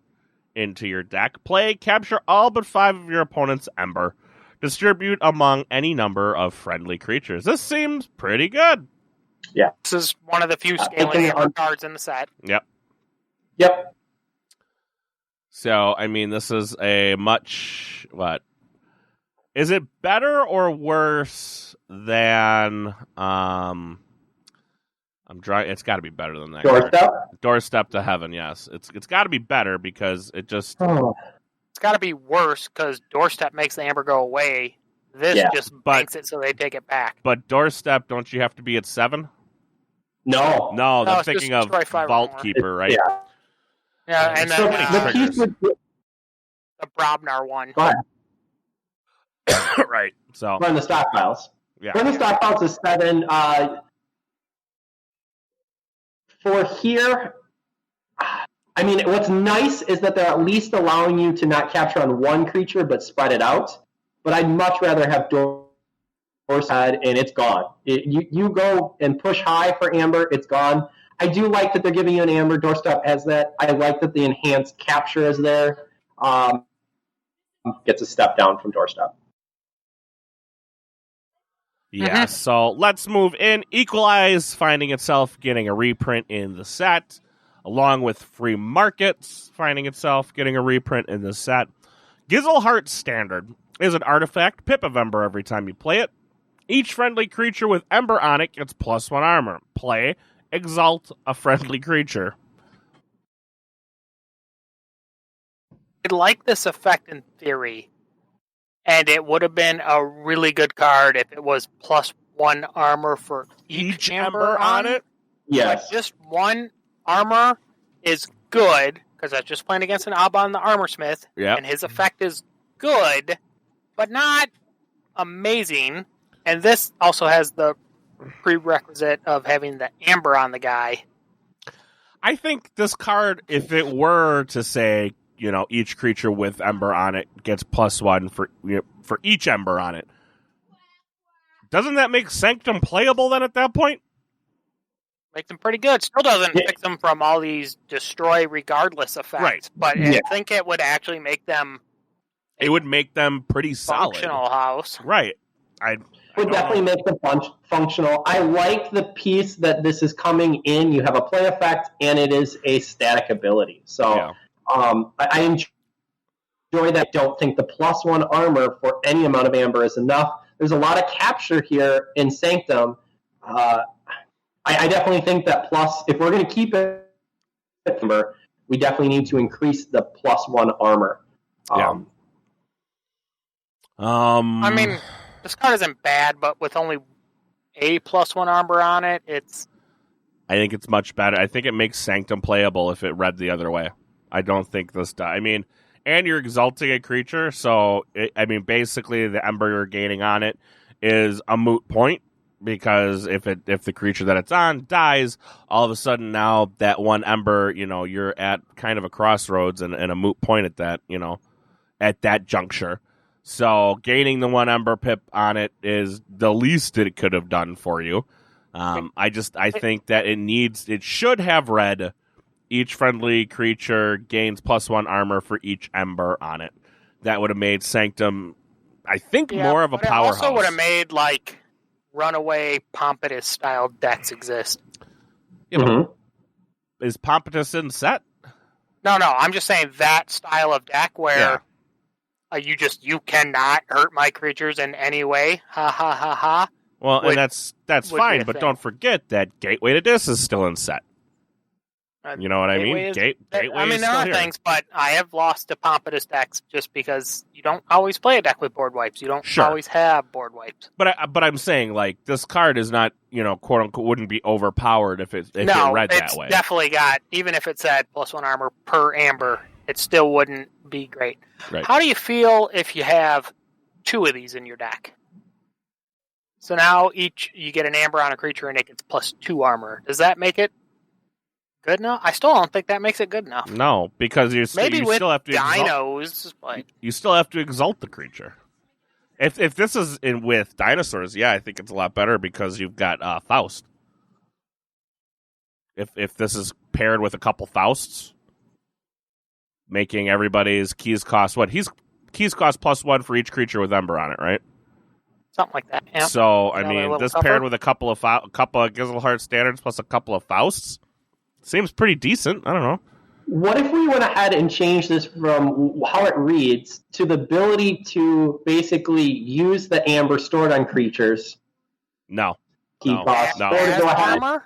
Speaker 1: into your deck. Play, capture all but 5 of your opponent's Ember. Distribute among any number of friendly creatures. This seems pretty good.
Speaker 2: Yeah.
Speaker 3: This is one of the few scaling Ember cards in the set.
Speaker 1: Yep.
Speaker 2: Yep.
Speaker 1: So, I mean, this is a much... What? Is it better or worse than... It's got to be better than that.
Speaker 2: Doorstep?
Speaker 1: Doorstep to Heaven, yes. It's got to be better because it just...
Speaker 2: Oh.
Speaker 3: It's got to be worse because Doorstep makes the Amber go away. This just banks it so they take it back.
Speaker 1: But Doorstep, don't you have to be at 7?
Speaker 2: No,
Speaker 1: I'm thinking of Vault Keeper, right?
Speaker 3: Yeah, and then
Speaker 2: the piece would be...
Speaker 3: the Brobnar one.
Speaker 1: Right. So
Speaker 2: run the stockpiles.
Speaker 1: Yeah.
Speaker 2: Run the stockpiles is 7. For here, I mean, what's nice is that they're at least allowing you to not capture on one creature, but spread it out. But I'd much rather have Doorstep, and it's gone. You go and push high for Amber, it's gone. I do like that they're giving you an Amber. Doorstep has that. I like that the enhanced capture is there. Gets a step down from Doorstep.
Speaker 1: Yeah, so let's move in. Equalize, finding itself getting a reprint in the set, along with Free Markets, finding itself getting a reprint in the set. Gizzleheart Standard is an artifact, Pip of Ember every time you play it. Each friendly creature with Ember on it gets +1 armor. Play, exalt a friendly creature.
Speaker 3: I like this effect in theory. And it would have been a really good card if it was +1 armor for each Ember on it.
Speaker 2: Yes.
Speaker 3: But just 1 armor is good, because I was just playing against an Aban the Armorsmith, and his effect is good, but not amazing. And this also has the prerequisite of having the Amber on the guy.
Speaker 1: I think this card, if it were to say, each creature with Ember on it gets +1 for each Ember on it. Doesn't that make Sanctum playable then at that point?
Speaker 3: Makes them pretty good. Still doesn't fix them from all these destroy regardless effects. Right. But I think it would actually make them...
Speaker 1: It would make them pretty solid.
Speaker 3: Functional house.
Speaker 1: Right.
Speaker 2: It would definitely make them functional. I like the piece that this is coming in. You have a play effect, and it is a static ability. So... I enjoy that. I don't think the +1 armor for any amount of Amber is enough. There's a lot of capture here in Sanctum. I definitely think that if we're going to keep it, we definitely need to increase the +1 armor.
Speaker 3: I mean, this card isn't bad, but with only a +1 armor on it,
Speaker 1: I think it's much better. I think it makes Sanctum playable if it read the other way. I don't think this does. I mean, and you're exalting a creature, so, basically the Ember you're gaining on it is a moot point, because if the creature that it's on dies, all of a sudden now that 1 Ember, you're at kind of a crossroads and a moot point at that juncture. So gaining the 1 Ember Pip on it is the least it could have done for you. I think that it should have read... Each friendly creature gains +1 armor for each Ember on it. That would have made Sanctum, I think, more of a powerhouse.
Speaker 3: It also would have made, runaway Pompatus style decks exist.
Speaker 1: Yeah, is Pompatus in set?
Speaker 3: No, I'm just saying that style of deck where you cannot hurt my creatures in any way. Ha ha ha ha.
Speaker 1: Well, and that's fine, but
Speaker 3: thing.
Speaker 1: don't forget that Gateway to Dis is still in set. You know what I mean? Gateway
Speaker 3: I mean,
Speaker 1: is
Speaker 3: there
Speaker 1: still
Speaker 3: are
Speaker 1: here.
Speaker 3: things, but I have lost to Pompatus decks just because you don't always play a deck with board wipes. You don't always have board wipes.
Speaker 1: But I'm saying, like, this card is not, quote unquote, wouldn't be overpowered if it read that way.
Speaker 3: It's definitely got, even if it said +1 armor per amber, it still wouldn't be great.
Speaker 1: Right.
Speaker 3: How do you feel if you have 2 of these in your deck? So now you get an amber on a creature and it gets +2 armor. Does that make it good enough? I still don't think that makes it good enough.
Speaker 1: No, because you still have to
Speaker 3: dinos, but
Speaker 1: you still have to exalt the creature. If this is with dinosaurs, I think it's a lot better because you've got Faust. If this is paired with a couple Fausts, making everybody's keys cost what? Keys cost +1 for each creature with Ember on it, right?
Speaker 3: Something like that. Yeah.
Speaker 1: So I mean, this paired with a couple of Gizelheart standards plus a couple of Fausts seems pretty decent. I don't know.
Speaker 2: What if we went ahead and changed this from how it reads to the ability to basically use the amber stored on creatures?
Speaker 1: No.
Speaker 2: Key cost.
Speaker 1: No.
Speaker 2: Or to go ahead.
Speaker 3: Armor?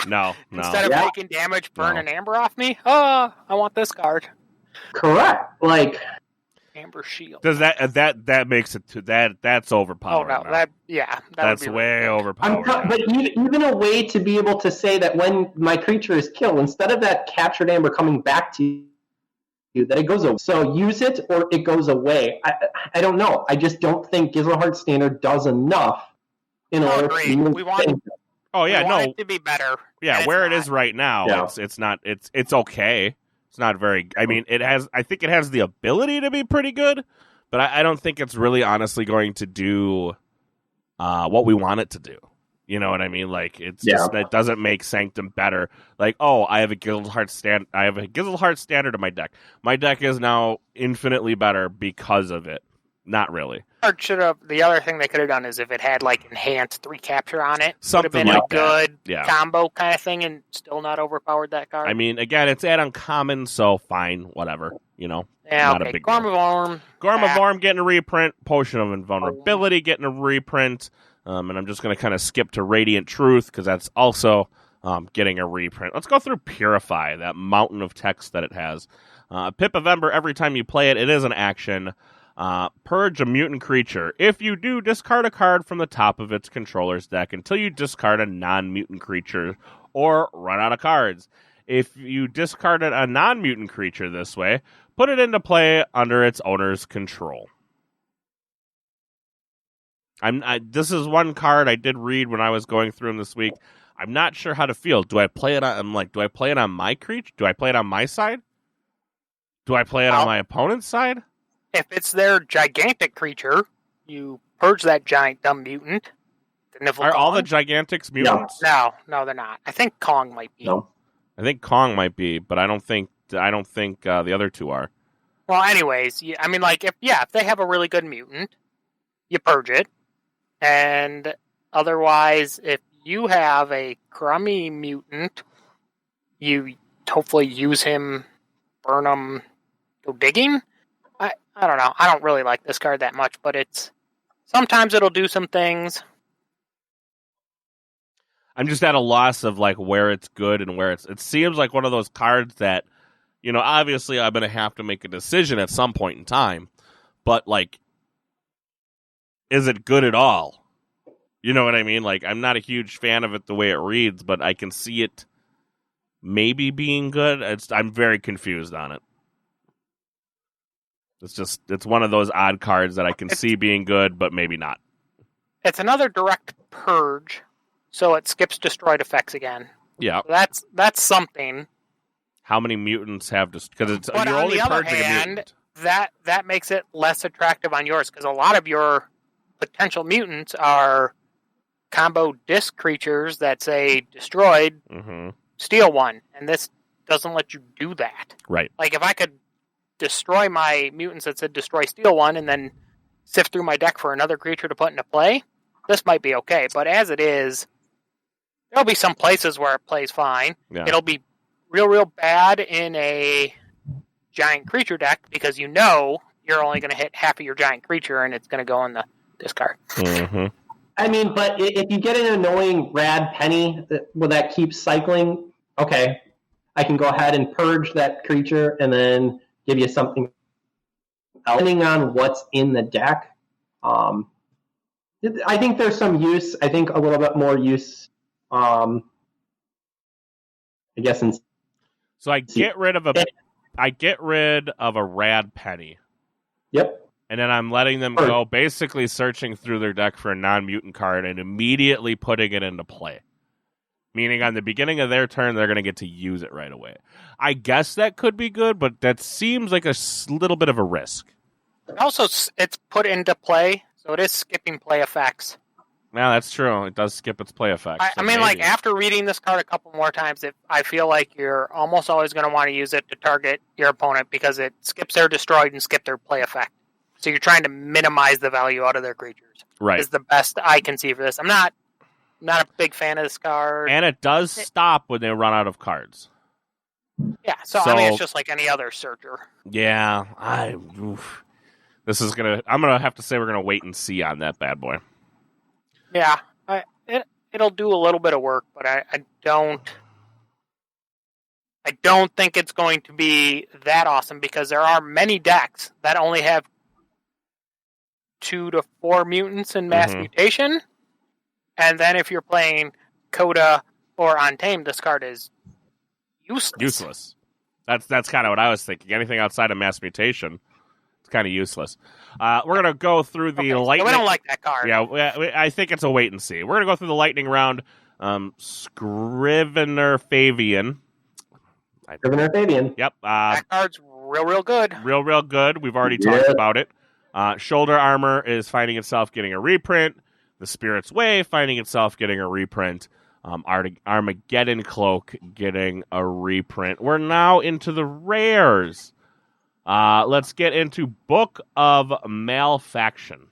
Speaker 1: No.
Speaker 3: Instead of taking damage, burn an amber off me? Oh, I want this card.
Speaker 2: Correct. Like
Speaker 3: Amber Shield.
Speaker 1: Does that makes it to that's overpowered?
Speaker 3: Oh no,
Speaker 1: that's way overpowered.
Speaker 2: But even a way to be able to say that when my creature is killed, instead of that captured amber coming back to you, that it goes away. So use it or it goes away. I don't know. I just don't think Gizelheart Standard does enough in order to use
Speaker 3: we want it to be better.
Speaker 1: Yeah, where it is right now, it's not. It's okay. It's not very. I mean, I think it has the ability to be pretty good, but I don't think it's really honestly going to do what we want it to do. You know what I mean? Like it doesn't make Sanctum better. Like, I have a Gizelheart standard in my deck. My deck is now infinitely better because of it. Not really.
Speaker 3: Or the other thing they could have done is if it had like enhanced 3 capture on it,
Speaker 1: something
Speaker 3: would have been
Speaker 1: like
Speaker 3: a good
Speaker 1: that.
Speaker 3: combo kind of thing, and still not overpowered that card.
Speaker 1: I mean, again, it's add uncommon, so fine, whatever. Not a big
Speaker 3: Gorm of Orm.
Speaker 1: Gorm of Orm getting a reprint. Potion of Invulnerability getting a reprint. And I'm just going to kind of skip to Radiant Truth because that's also getting a reprint. Let's go through Purify, that mountain of text that it has. Pip of Ember, every time you play it, it is an action. Purge a mutant creature. If you do, discard a card from the top of its controller's deck until you discard a non-mutant creature or run out of cards. If you discarded a non-mutant creature this way, put it into play under its owner's control. This is one card I did read when I was going through them this week. I'm not sure how to feel. Do I play it on my creature? Do I play it on my side? Do I play it on my opponent's side?
Speaker 3: If it's their gigantic creature, you purge that giant dumb mutant.
Speaker 1: Are all the gigantics mutants?
Speaker 3: No, they're not. I think Kong might be.
Speaker 2: No.
Speaker 1: I think Kong might be, but I don't think the other 2 are.
Speaker 3: Well, anyways, I mean, like if they have a really good mutant, you purge it, and otherwise, if you have a crummy mutant, you hopefully use him, burn him, go digging. I don't know. I don't really like this card that much, but sometimes it'll do some things.
Speaker 1: I'm just at a loss of like where it's good and where it seems like one of those cards that, obviously I'm going to have to make a decision at some point in time, but like, is it good at all? You know what I mean? Like, I'm not a huge fan of it the way it reads, but I can see it maybe being good. I'm very confused on it. It's one of those odd cards that I can see being good, but maybe not.
Speaker 3: It's another direct purge, so it skips destroyed effects again.
Speaker 1: Yeah,
Speaker 3: so that's something.
Speaker 1: How many mutants have because
Speaker 3: but
Speaker 1: you're
Speaker 3: on
Speaker 1: only
Speaker 3: the other
Speaker 1: purging
Speaker 3: hand,
Speaker 1: a mutant.
Speaker 3: That makes it less attractive on yours because a lot of your potential mutants are combo disc creatures that say destroyed, steal 1, and this doesn't let you do that.
Speaker 1: Right.
Speaker 3: Like if I could destroy my mutants that said destroy steal 1 and then sift through my deck for another creature to put into play, this might be okay. But as it is, there'll be some places where it plays fine.
Speaker 1: Yeah.
Speaker 3: It'll be real bad in a giant creature deck because you know you're only going to hit half of your giant creature and it's going to go in the discard.
Speaker 1: Mm-hmm.
Speaker 2: I mean, but if you get an annoying rad penny that keeps cycling, okay, I can go ahead and purge that creature and then give you something else. Depending on what's in the deck, I think there's some use. I think a little bit more use, I guess.
Speaker 1: So I get rid of a rad penny.
Speaker 2: Yep.
Speaker 1: And then I'm letting them go, basically searching through their deck for a non-mutant card and immediately putting it into play. Meaning on the beginning of their turn, they're going to get to use it right away. I guess that could be good, but that seems like a little bit of a risk.
Speaker 3: Also, it's put into play, so it is skipping play effects.
Speaker 1: Yeah, that's true. It does skip its play effects.
Speaker 3: I mean, like, after reading this card a couple more times, I feel like you're almost always going to want to use it to target your opponent because it skips their destroyed and skip their play effect. So you're trying to minimize the value out of their creatures.
Speaker 1: Right.
Speaker 3: Is the best I can see for this. I'm not a big fan of this card.
Speaker 1: And it does stop when they run out of cards.
Speaker 3: Yeah, so I mean, it's just like any other searcher.
Speaker 1: Yeah, I'm gonna have to say we're gonna wait and see on that bad boy.
Speaker 3: Yeah, it'll do a little bit of work, but I don't think it's going to be that awesome because there are many decks that only have 2 to 4 mutants in mass mutation, and then if you're playing Coda or Untamed, this card is useless.
Speaker 1: That's kind of what I was thinking. Anything outside of mass mutation, it's kind of useless. We're gonna go through the lightning.
Speaker 3: So we don't like that card.
Speaker 1: Yeah, I think it's a wait and see. We're gonna go through the lightning round. Scrivener Fabian. Yep.
Speaker 3: That card's real good.
Speaker 1: Real good. We've already talked about it. Shoulder Armor is finding itself getting a reprint. The Spirit's Way finding itself getting a reprint. Armageddon Cloak getting a reprint. We're now into the rares. Let's get into Book of Malfaction.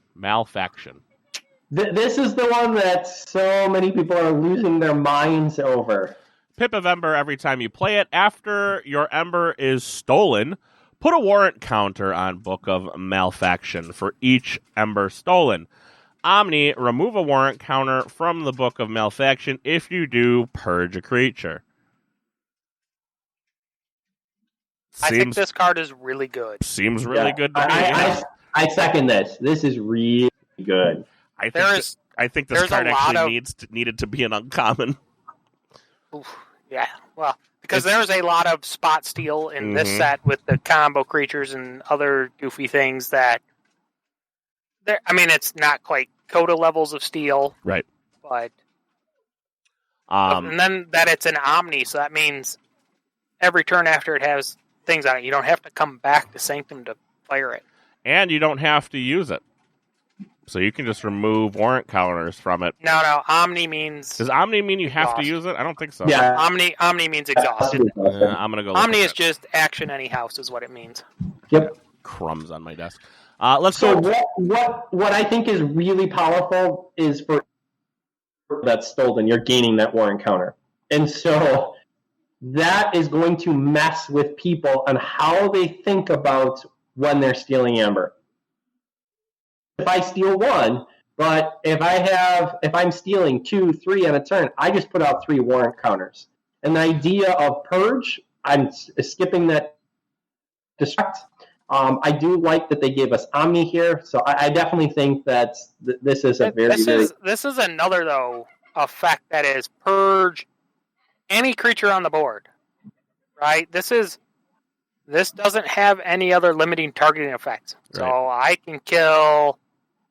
Speaker 2: This is the one that so many people are losing their minds over.
Speaker 1: Pip of Ember every time you play it. After your Ember is stolen, put a warrant counter on Book of Malfaction for each Ember stolen. Omni, remove a warrant counter from the Book of Malfaction. If you do, purge a creature.
Speaker 3: I think this card is really good.
Speaker 1: Seems really good to me.
Speaker 2: I second this. This is really good.
Speaker 1: I think this card actually needed to be an uncommon.
Speaker 3: Oof, yeah, well, because there's a lot of spot steal in this set with the combo creatures and other goofy things that... I mean, it's not quite Coda levels of steal.
Speaker 1: Right.
Speaker 3: But... and then that it's an Omni, so that means every turn after it has things on it, you don't have to come back to Sanctum to fire it.
Speaker 1: And you don't have to use it. So you can just remove warrant counters from it.
Speaker 3: No, Omni means...
Speaker 1: Does Omni mean you have to use it? I don't think so.
Speaker 2: Yeah.
Speaker 3: Omni means exhausted.
Speaker 1: I'm going to go...
Speaker 3: Omni is just action any house is what it means.
Speaker 2: Yep.
Speaker 1: Crumbs on my desk. Let's go...
Speaker 2: So what I think is really powerful is for that's stolen, you're gaining that warrant counter. And so that is going to mess with people on how they think about when they're stealing Amber. If I steal one, but if I'm stealing 2, 3 on a turn, I just put out 3 warrant counters. And the idea of purge, I'm skipping that distract. I do like that they gave us Omni here, so I definitely think that this is a
Speaker 3: This is another though effect that is purge any creature on the board, right? This doesn't have any other limiting targeting effects, so I can kill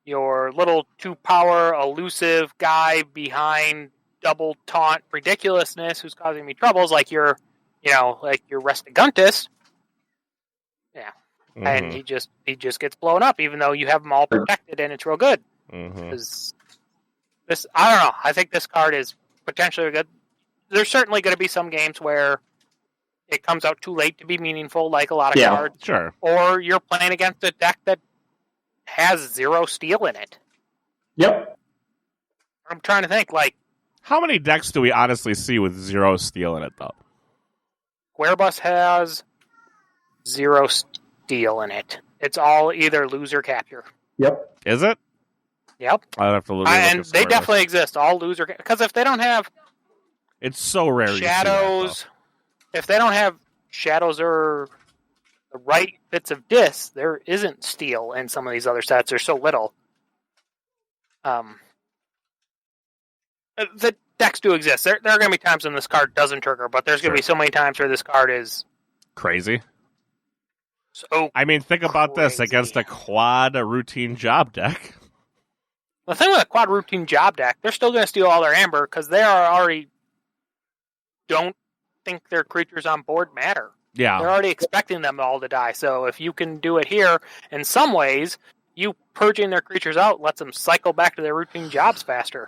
Speaker 3: your little 2-power elusive guy behind double taunt ridiculousness who's causing me troubles, like your Restiguntus. Yeah. And he just gets blown up, even though you have them all protected, and it's real good. This, I don't know. I think this card is potentially good. There's certainly going to be some games where it comes out too late to be meaningful, like a lot of cards.
Speaker 1: Sure.
Speaker 3: Or you're playing against a deck that has 0 steal in it.
Speaker 2: Yep.
Speaker 3: I'm trying to think, like...
Speaker 1: How many decks do we honestly see with 0 steal in it, though?
Speaker 3: Square Bus has 0 steel in it. It's all either lose or capture.
Speaker 2: Yep.
Speaker 1: Is it?
Speaker 3: Yep.
Speaker 1: I'll have to look
Speaker 3: And
Speaker 1: at
Speaker 3: they
Speaker 1: Square
Speaker 3: definitely
Speaker 1: Bus.
Speaker 3: exist. All lose or because if they don't have
Speaker 1: It's so rare.
Speaker 3: shadows, if they don't have shadows or the right bits of discs, there isn't steel in some of these other sets. There's so little. The decks do exist. There are going to be times when this card doesn't trigger, but there's going to be so many times where this card is
Speaker 1: crazy.
Speaker 3: So
Speaker 1: I mean, think about this
Speaker 3: crazy.
Speaker 1: against a quad routine job deck.
Speaker 3: The thing with a quad routine job deck, they're still going to steal all their amber because they are already don't think their creatures on board matter.
Speaker 1: Yeah.
Speaker 3: They're already expecting them all to die. So if you can do it here, in some ways, you purging their creatures out lets them cycle back to their routine jobs faster.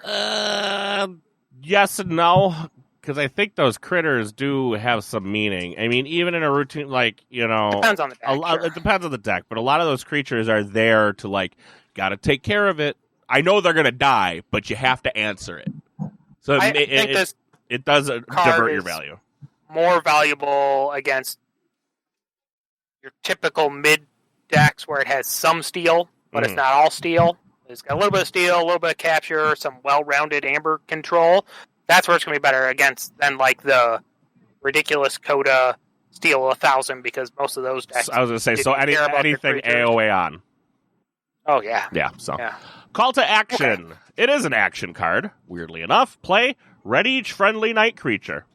Speaker 1: Yes and no, because I think those critters do have some meaning. I mean, even in a routine, like,
Speaker 3: Depends on the deck. Sure.
Speaker 1: It depends on the deck, but a lot of those creatures are there to, like, gotta take care of it. I know they're gonna die, but you have to answer it. So
Speaker 3: I think this
Speaker 1: it does divert your value.
Speaker 3: More valuable against your typical mid decks where it has some steel, but it's not all steel. It's got a little bit of steel, a little bit of capture, some well-rounded amber control. That's where it's going to be better against than like the ridiculous Coda Steel 1000 because most of those decks.
Speaker 1: I was going to say, so anything AOA on.
Speaker 3: Oh, yeah.
Speaker 1: Yeah, so.
Speaker 3: Yeah.
Speaker 1: Call to action. Okay. It is an action card, weirdly enough. Play Red each friendly night creature.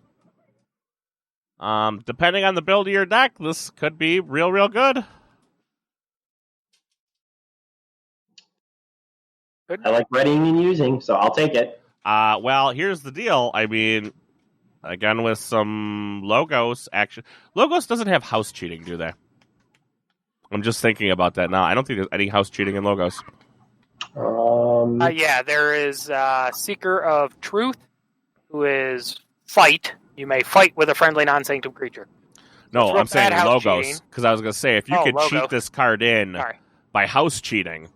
Speaker 1: Depending on the build of your deck, this could be real good.
Speaker 2: I like readying and using, so I'll take it.
Speaker 1: Well, here's the deal. I mean, again, with some Logos action. Logos doesn't have house cheating, do they? I'm just thinking about that now. I don't think there's any house cheating in Logos.
Speaker 3: Yeah, there is Seeker of Truth, who is fight. You may fight with a friendly non-sanctum creature.
Speaker 1: No, I'm saying Logos, because I was going to say, if you could
Speaker 3: Logo.
Speaker 1: cheat this card in by house cheating,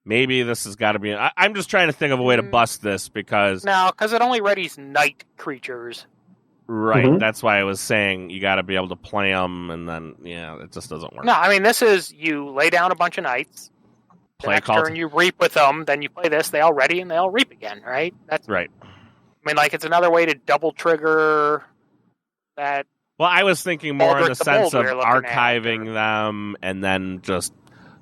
Speaker 1: maybe this has got to be... I'm just trying to think of a way to bust this, because...
Speaker 3: No, because it only readies night creatures.
Speaker 1: Right, that's why I was saying you got to be able to play them, and then, it just doesn't work.
Speaker 3: No, I mean, this is, you lay down a bunch of knights, the next turn you reap with them, then you play this, they all ready, and they all reap again, right? That's
Speaker 1: right.
Speaker 3: I mean, like, it's another way to double trigger that...
Speaker 1: Well, I was thinking more in the sense of archiving
Speaker 3: at,
Speaker 1: them, and then just...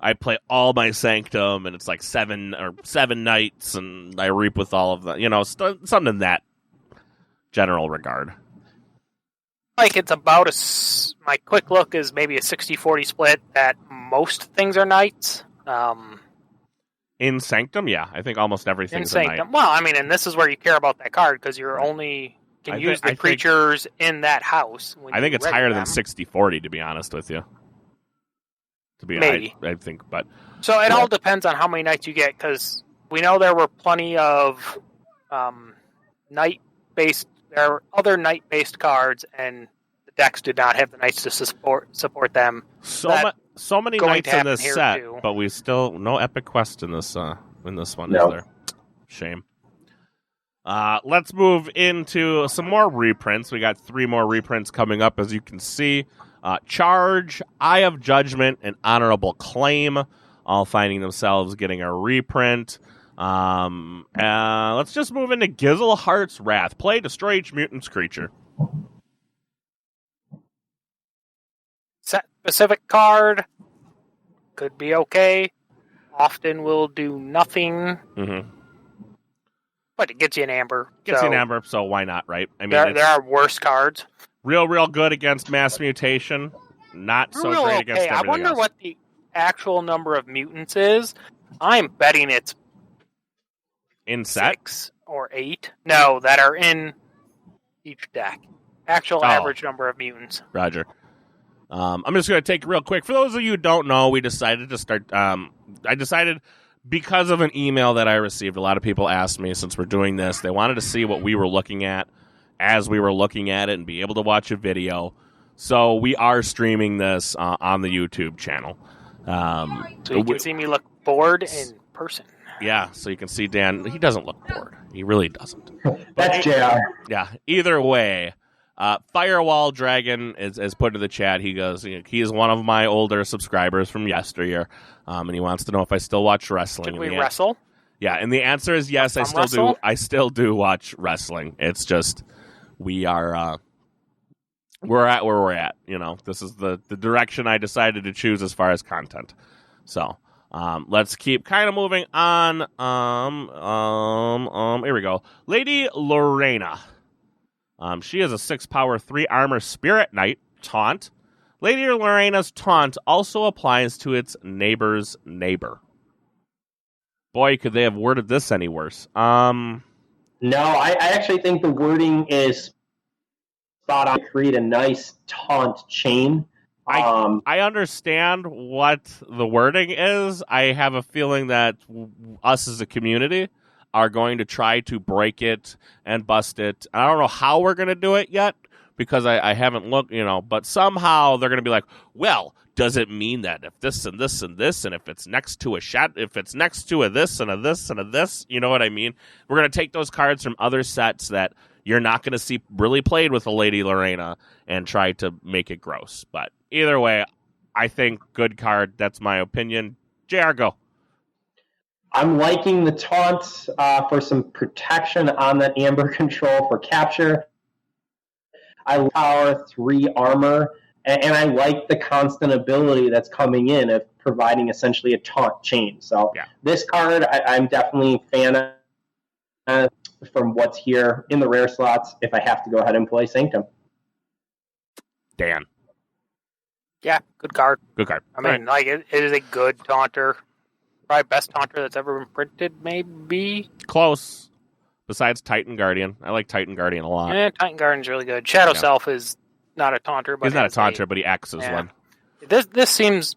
Speaker 1: I play all my Sanctum, and it's like 7 nights, and I reap with all of them. Something in that general regard.
Speaker 3: Like, it's about my quick look is maybe a 60-40 split that most things are knights.
Speaker 1: In Sanctum, yeah. I think almost everything's a knight.
Speaker 3: Well, I mean, and this is where you care about that card, because you're only can use the creatures in that house.
Speaker 1: I think it's higher than 60-40, to be honest with you.
Speaker 3: Maybe.
Speaker 1: I think, but...
Speaker 3: So it all depends on how many knights you get, because we know there were plenty of night-based... There are other night-based cards, and the decks did not have the knights to support them.
Speaker 1: So many knights in this set, too. But we still... No epic quest in this one, is there? Shame. Let's move into some more reprints. We got 3 more reprints coming up, as you can see. Charge, Eye of Judgment, and Honorable Claim, all finding themselves getting a reprint. Let's just move into Gizelhart's Wrath. Play, destroy each mutant's creature.
Speaker 3: Set specific card. Could be okay. Often will do nothing. But it gets you an amber.
Speaker 1: Gets you an amber, so why not, right? I mean,
Speaker 3: there are worse cards.
Speaker 1: Real good against Mass Mutation. Not so great against everything
Speaker 3: I wonder
Speaker 1: else.
Speaker 3: what the actual number of mutants is. I'm betting it's
Speaker 1: in set
Speaker 3: 6 or 8. No, that are in each deck. Actual average number of mutants.
Speaker 1: Roger. I'm just going to take it real quick. For those of you who don't know, we decided to start... I decided... Because of an email that I received, a lot of people asked me, since we're doing this, they wanted to see what we were looking at as we were looking at it and be able to watch a video. So we are streaming this on the YouTube channel.
Speaker 3: So you can see me look bored in person.
Speaker 1: Yeah, so you can see Dan. He doesn't look bored. He really doesn't.
Speaker 2: That's JR.
Speaker 1: Yeah, either way, Firewall Dragon is put in the chat. He goes, he is one of my older subscribers from yesteryear, and he wants to know if I still watch wrestling.
Speaker 3: Should we wrestle?
Speaker 1: Yeah, and the answer is yes. I still
Speaker 3: wrestle?
Speaker 1: do. I still do watch wrestling. It's just we are we're at where we're at. This is the direction I decided to choose as far as content. So let's keep kind of moving on. Here we go. Lady Lorena. She is a 6 power 3 armor spirit knight taunt. Lady Lorena's taunt also applies to its neighbor's neighbor. Boy, could they have worded this any worse.
Speaker 2: No, I actually think the wording is spot on to create a nice taunt chain.
Speaker 1: I understand what the wording is. I have a feeling that us as a community are going to try to break it and bust it. I don't know how we're going to do it yet because I haven't looked, but somehow they're going to be like, well, does it mean that if this and this and this, and if it's next to a shot, if it's next to a this and a this and a this, you know what I mean? We're going to take those cards from other sets that you're not going to see really played with a Lady Lorena and try to make it gross. But either way, I think good card. That's my opinion. JR, go.
Speaker 2: I'm liking the taunt for some protection on that amber control for capture. I like power 3 armor, and I like the constant ability that's coming in of providing essentially a taunt chain. So This card, I'm definitely a fan of from what's here in the rare slots if I have to go ahead and play Sanctum.
Speaker 1: Dan.
Speaker 3: Yeah, good card.
Speaker 1: Good card.
Speaker 3: I mean, it is a good taunter. Probably best taunter that's ever been printed, maybe.
Speaker 1: Close. Besides Titan Guardian. I like Titan Guardian a lot.
Speaker 3: Yeah, Titan Guardian's really good. Shadow Self is not a taunter, but
Speaker 1: he's not a taunter, but he acts as one.
Speaker 3: This seems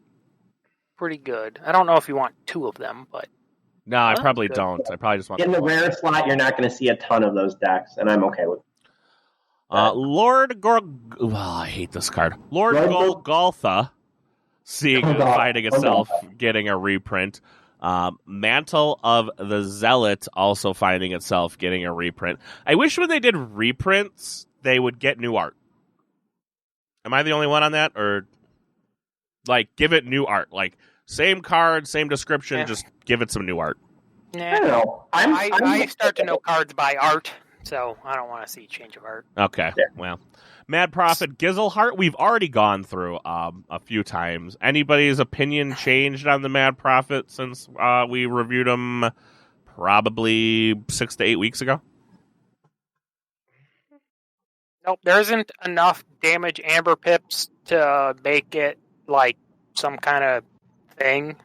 Speaker 3: pretty good. I don't know if you want 2 of them, but
Speaker 1: no, I probably don't. I probably just want
Speaker 2: in the rare slot. You're not going to see a ton of those decks, and I'm okay with it.
Speaker 1: I hate this card. Lord Golgotha, finding itself getting a reprint. Mantle of the Zealot also finding itself getting a reprint. I wish when they did reprints, they would get new art. Am I the only one on that? Or, give it new art. Same card, same description, just give it some new art.
Speaker 3: Yeah. I don't know. I start to know cards by art, so I don't want to see change of art.
Speaker 1: Okay, well. Mad Prophet Gizzleheart, we've already gone through a few times. Anybody's opinion changed on the Mad Prophet since we reviewed him probably 6 to 8 weeks ago?
Speaker 3: Nope, there isn't enough damage amber pips to make it some kind of thing.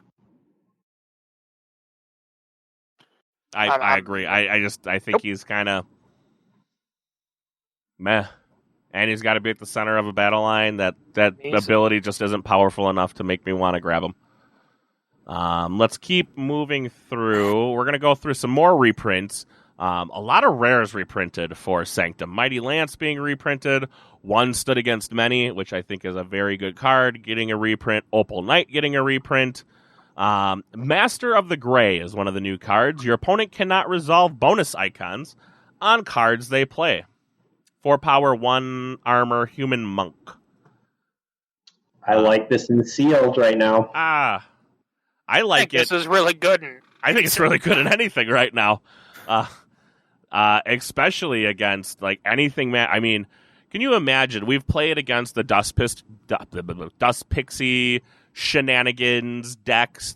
Speaker 1: I agree. I think he's kind of meh. And he's got to be at the center of a battle line. That ability just isn't powerful enough to make me want to grab him. Let's keep moving through. We're going to go through some more reprints. A lot of rares reprinted for Sanctum. Mighty Lance being reprinted. One Stood Against Many, which I think is a very good card, getting a reprint. Opal Knight getting a reprint. Master of the Gray is one of the new cards. Your opponent cannot resolve bonus icons on cards they play. 4 power, 1 armor, human monk.
Speaker 2: I like this in sealed right now.
Speaker 1: I like it.
Speaker 3: This is really good.
Speaker 1: I think it's really good in anything right now. Especially against anything. I mean, can you imagine? We've played against the Dust Pixie shenanigans decks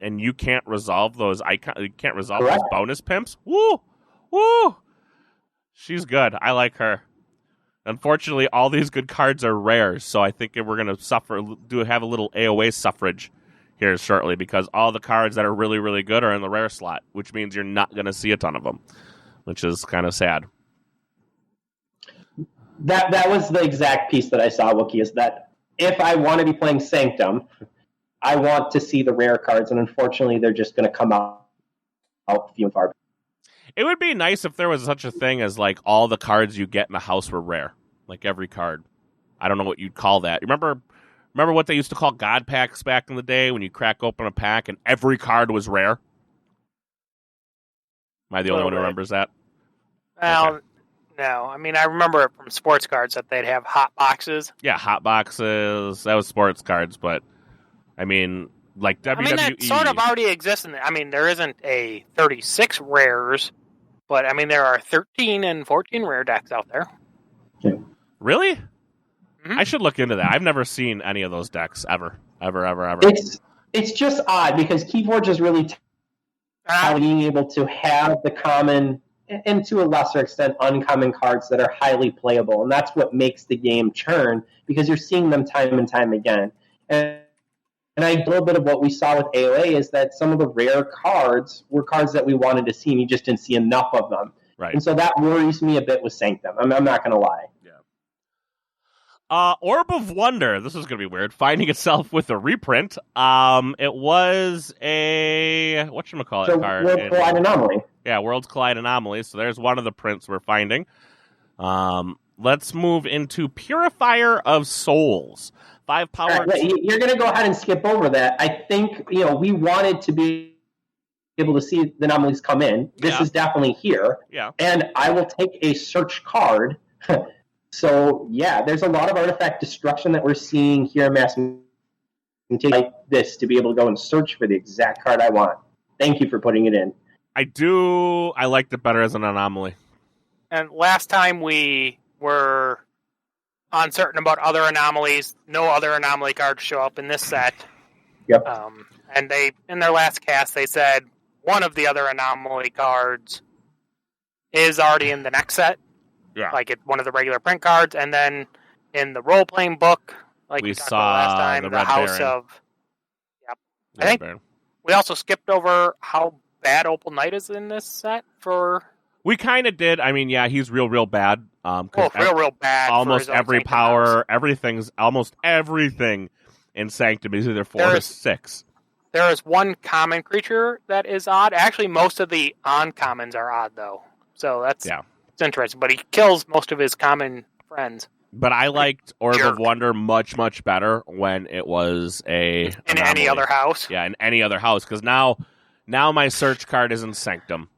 Speaker 1: and you can't resolve those icons. You can't resolve those bonus pimps. Woo! She's good. I like her. Unfortunately, all these good cards are rare, so I think we're going to have a little AOA suffrage here shortly because all the cards that are really, really good are in the rare slot, which means you're not going to see a ton of them, which is kind of sad.
Speaker 2: That was the exact piece that I saw, Wookie, is that if I want to be playing Sanctum, I want to see the rare cards, and unfortunately, they're just going to come out few and far.
Speaker 1: It would be nice if there was such a thing as all the cards you get in the house were rare. Every card. I don't know what you'd call that. Remember what they used to call God packs back in the day when you crack open a pack and every card was rare? Am I the only one who remembers that?
Speaker 3: Well, No, I mean, I remember it from sports cards that they'd have hot boxes.
Speaker 1: Yeah, hot boxes. That was sports cards, but I mean, like WWE.
Speaker 3: I mean, that sort of already exists. I mean, there isn't a 36 rares, but I mean, there are 13 and 14 rare decks out there.
Speaker 1: Really?
Speaker 3: Mm-hmm.
Speaker 1: I should look into that. I've never seen any of those decks ever.
Speaker 2: It's just odd because Keyforge is really being able to have the common and to a lesser extent uncommon cards that are highly playable, and that's what makes the game churn because you're seeing them time and time again. And a little bit of what we saw with AOA is that some of the rare cards were cards that we wanted to see, and you just didn't see enough of them.
Speaker 1: Right.
Speaker 2: And so that worries me a bit with Sanctum. I'm not going to lie.
Speaker 1: Orb of Wonder. This is going to be weird. Finding itself with a reprint. It was a whatchamacallit card.
Speaker 2: Worlds Collide Anomaly.
Speaker 1: Yeah, Worlds Collide Anomaly. So there's one of the prints we're finding. Let's move into Purifier of Souls. 5 power.
Speaker 2: Right, you're going to go ahead and skip over that. I think we wanted to be able to see the anomalies come in. This is definitely here.
Speaker 1: Yeah.
Speaker 2: And I will take a search card. So, yeah, there's a lot of artifact destruction that we're seeing here in Mass like this to be able to go and search for the exact card I want. Thank you for putting it in.
Speaker 1: I liked it better as an anomaly.
Speaker 3: And last time we were uncertain about other anomalies, no other anomaly cards show up in this set.
Speaker 2: Yep.
Speaker 3: And they, in their last cast, they said one of the other anomaly cards is already in the next set.
Speaker 1: Yeah.
Speaker 3: Like one of the regular print cards, and then in the role-playing book, like we talked about last time, the House
Speaker 1: Baron.
Speaker 3: of... Yep. I think we also skipped over how bad Opal Knight is in this set for...
Speaker 1: We kind of did. I mean, yeah, he's real bad.
Speaker 3: Real bad.
Speaker 1: Almost every power, almost everything in Sanctum is either 4 or 6.
Speaker 3: There is one common creature that is odd. Actually, most of the uncommons are odd, though. So that's... Yeah. It's interesting, but he kills most of his common friends.
Speaker 1: But I liked Orb of Wonder much, much better when it was in
Speaker 3: any other house.
Speaker 1: Yeah, in any other house. Because now my search card is in Sanctum,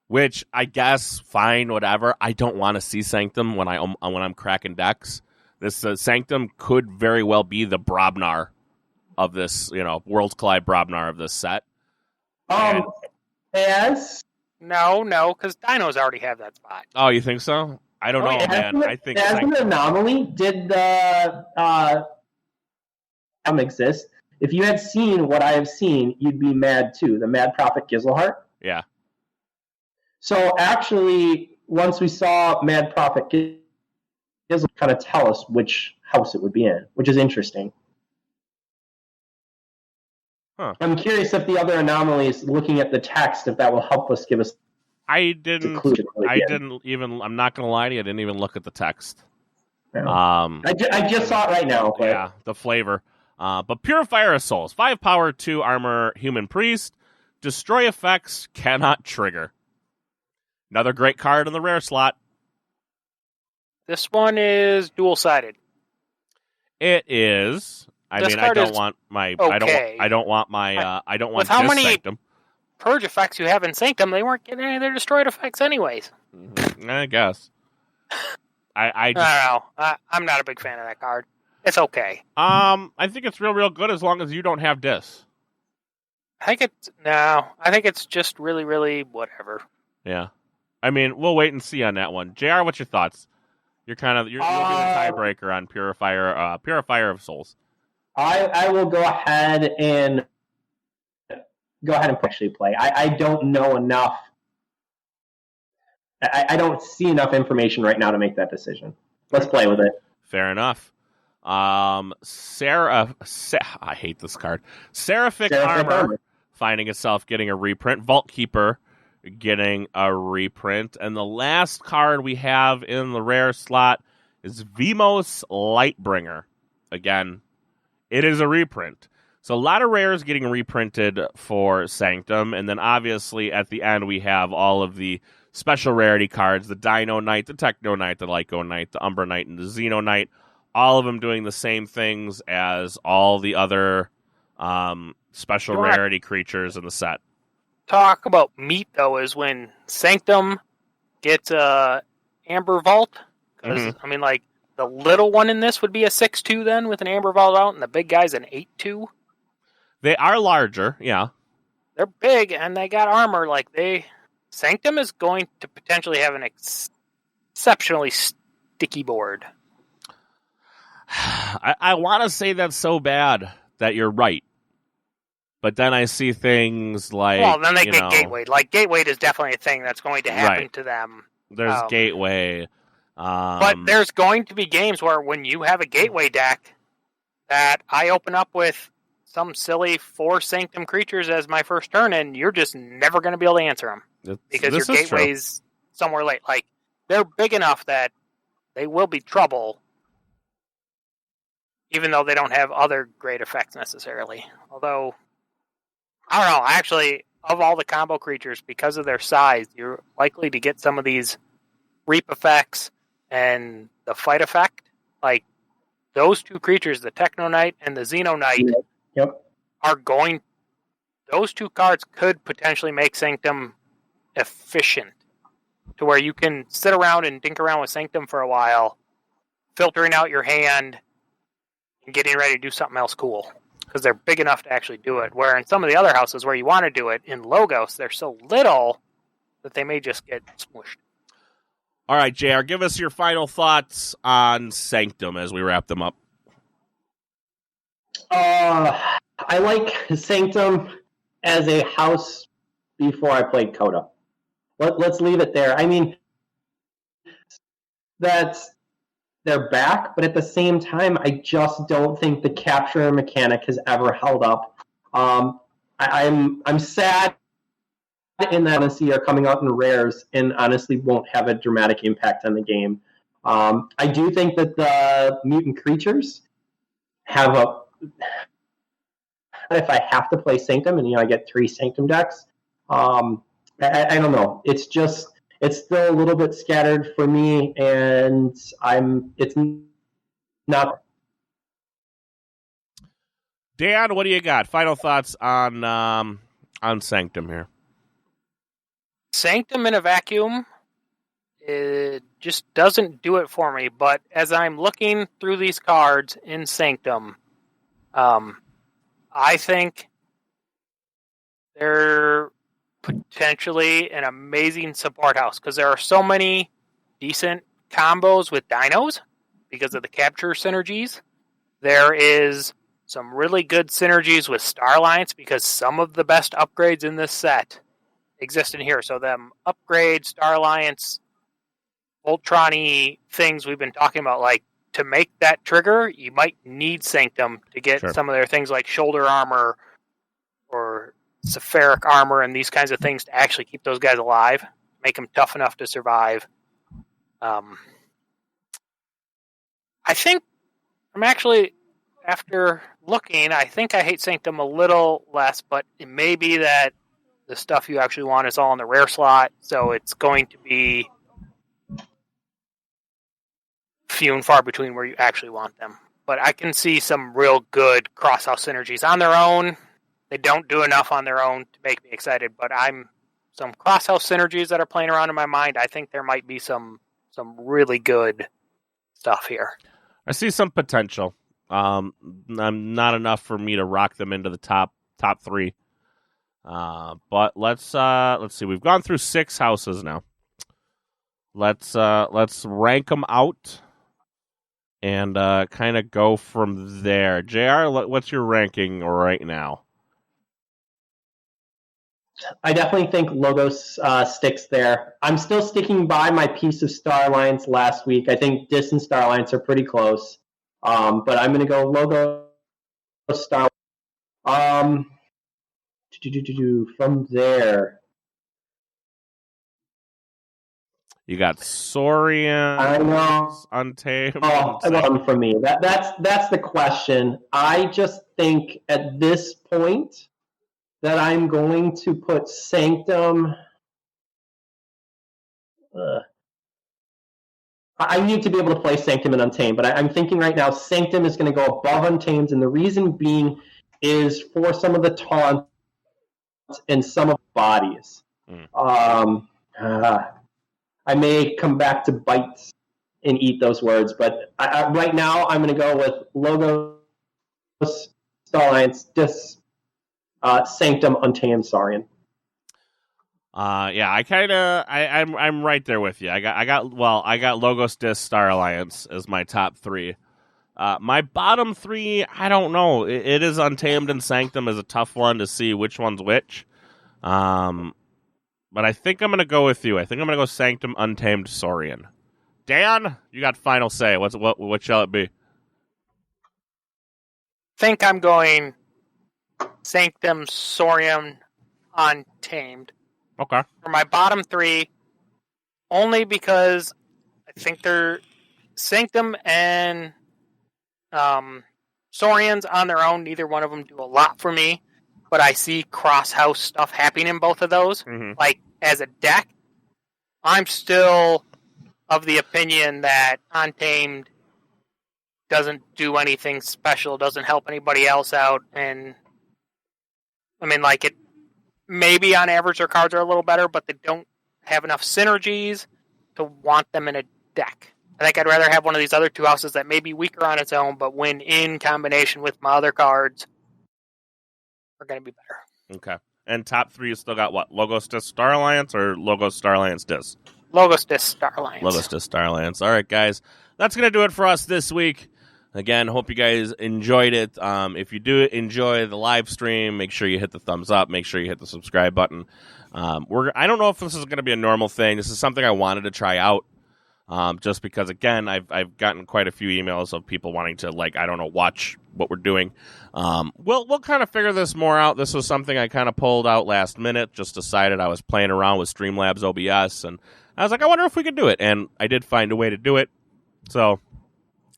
Speaker 1: which I guess fine, whatever. I don't want to see Sanctum when I'm cracking decks. This Sanctum could very well be the Brobnar of this, Worlds Collide Brobnar of this set.
Speaker 2: Yes.
Speaker 3: No, because dinos already have that spot.
Speaker 1: Oh, you think so? I don't know, man. I think
Speaker 2: as an anomaly, did the exist? If you had seen what I have seen, you'd be mad too. The Mad Prophet Gizelheart.
Speaker 1: Yeah.
Speaker 2: So actually, once we saw Mad Prophet Gizelheart, kind of tell us which house it would be in, which is interesting.
Speaker 1: Huh.
Speaker 2: I'm curious if the other anomalies, looking at the text, if that will help us give us.
Speaker 1: I'm not going to lie to you. I didn't even look at the text.
Speaker 2: No. I just saw it right now. But...
Speaker 1: Yeah, the flavor. But Purifier of Souls. 5 power, 2 armor, human priest. Destroy effects, cannot trigger. Another great card in the rare slot.
Speaker 3: This one is dual-sided.
Speaker 1: It is. I don't want
Speaker 3: how many
Speaker 1: Sanctum.
Speaker 3: purge effects you have in Sanctum, they weren't getting any of their destroyed effects anyways.
Speaker 1: I guess. I
Speaker 3: don't know. I'm not a big fan of that card. It's okay.
Speaker 1: I think it's real good as long as you don't have dis.
Speaker 3: I think it's just really, really whatever.
Speaker 1: Yeah. I mean, we'll wait and see on that one. JR, what's your thoughts? You'll be the tiebreaker on Purifier of Souls.
Speaker 2: I will go ahead and actually play. I don't know enough. I don't see enough information right now to make that decision. Let's play with it.
Speaker 1: Fair enough. I hate this card. Seraphic Armor finding itself getting a reprint. Vault Keeper getting a reprint. And the last card we have in the rare slot is Vimos Lightbringer. Again, it is a reprint. So a lot of rares getting reprinted for Sanctum. And then obviously at the end we have all of the special rarity cards. The Dino Knight, the Techno Knight, the Lyco Knight, the Umbra Knight, and the Xeno Knight. All of them doing the same things as all the other special rarity creatures in the set.
Speaker 3: Talk about meat, though, is when Sanctum gets a Amber Vault. Because, I mean, like, the little one in this would be a 6-2 then with an Amber Vault out, and the big guy's an 8-2.
Speaker 1: They are larger, yeah.
Speaker 3: They're big, and they got armor. Like, Sanctum is going to potentially have an exceptionally sticky board.
Speaker 1: I want to say that's so bad that you're right. But then I see things like...
Speaker 3: Well, then they get Gateway. Like, Gateway is definitely a thing that's going to happen to them.
Speaker 1: There's Gateway.
Speaker 3: But there's going to be games where when you have a Gateway deck that I open up with some silly 4 Sanctum creatures as my first turn, and you're just never going to be able to answer them. Because your Gateway's somewhere late. Like, they're big enough that they will be trouble, even though they don't have other great effects necessarily. Although, I don't know, actually, of all the combo creatures, because of their size, you're likely to get some of these reap effects and the fight effect. Like, those 2 creatures, the Techno Knight and the Xeno Knight, are going... Those 2 cards could potentially make Sanctum efficient, to where you can sit around and dink around with Sanctum for a while, filtering out your hand, and getting ready to do something else cool. Because they're big enough to actually do it. Where in some of the other houses where you want to do it, in Logos, they're so little that they may just get smushed.
Speaker 1: All right, JR, give us your final thoughts on Sanctum as we wrap them up.
Speaker 2: I like Sanctum as a house before I played Coda. Let's leave it there. I mean, they're back, but at the same time, I just don't think the capture mechanic has ever held up. I'm sad in that honestly are coming out in rares and honestly won't have a dramatic impact on the game. I do think that the mutant creatures have a... If I have to play Sanctum and I get 3 Sanctum decks, I don't know. It's still a little bit scattered for me, and it's not.
Speaker 1: Dan, what do you got? Final thoughts on Sanctum here.
Speaker 3: Sanctum in a vacuum, it just doesn't do it for me. But as I'm looking through these cards in Sanctum, I think they're potentially an amazing support house because there are so many decent combos with dinos because of the capture synergies. There is some really good synergies with Star Alliance because some of the best upgrades in this set exist in here. So them upgrade Star Alliance Voltron-y things we've been talking about, like to make that trigger, you might need Sanctum to get some of their things like shoulder armor or Sephiric armor and these kinds of things to actually keep those guys alive, make them tough enough to survive. I think I'm actually, after looking, I think I hate Sanctum a little less, but it may be that the stuff you actually want is all in the rare slot, so it's going to be few and far between where you actually want them. But I can see some real good cross-house synergies on their own. They don't do enough on their own to make me excited, but some cross-house synergies that are playing around in my mind. I think there might be some really good stuff here.
Speaker 1: I see some potential. Not enough for me to rock them into the top 3. But let's see. We've gone through 6 houses now. Let's rank them out and kind of go from there. JR, what's your ranking right now?
Speaker 2: I definitely think Logos sticks there. I'm still sticking by my piece of Star Alliance last week. I think Dis and Star Alliance are pretty close. But I'm going to go Logos, Star Alliance. From there,
Speaker 1: you got Saurian,
Speaker 2: I know,
Speaker 1: Untamed.
Speaker 2: Oh, one from me. That's the question. I just think at this point that I'm going to put Sanctum. I need to be able to play Sanctum and Untamed, but I'm thinking right now Sanctum is going to go above Untamed, and the reason being is for some of the taunts and some of the bodies. I may come back to bite and eat those words, but right now I'm going to go with Logos, Star Alliance, Dis, Sanctum, Untamed, Saurian.
Speaker 1: Yeah, I'm right there with you. I got Logos, Dis, Star Alliance as my top 3. My bottom 3, I don't know. It is Untamed and Sanctum is a tough one to see which one's which. But I think I'm going to go with you. I think I'm going to go Sanctum, Untamed, Saurian. Dan, you got final say. What shall it be?
Speaker 3: Think I'm going Sanctum, Saurian, Untamed.
Speaker 1: Okay.
Speaker 3: For my bottom 3, only because I think they're Sanctum and Saurians on their own. Neither one of them do a lot for me, but I see cross-house stuff happening in both of those.
Speaker 1: Mm-hmm.
Speaker 3: Like, as a deck, I'm still of the opinion that Untamed doesn't do anything special, doesn't help anybody else out, and I mean, like, it maybe on average their cards are a little better, but they don't have enough synergies to want them in a deck. I think I'd rather have one of these other 2 houses that may be weaker on its own, but when in combination with my other cards, are going to be better.
Speaker 1: Okay. And top 3, you still got what? Logos, Dis, Star Alliance, or Logos, Star Alliance, Dis?
Speaker 3: Logos, Dis, Star Alliance.
Speaker 1: Logos, Dis, Star Alliance. All right, guys. That's going to do it for us this week. Again, hope you guys enjoyed it. If you do enjoy the live stream, make sure you hit the thumbs up. Make sure you hit the subscribe button. I don't know if this is going to be a normal thing. This is something I wanted to try out. Just because, again, I've gotten quite a few emails of people wanting to, watch what we're doing. We'll kind of figure this more out. This was something I kind of pulled out last minute. Just decided I was playing around with Streamlabs OBS, and I was like, I wonder if we could do it. And I did find a way to do it. So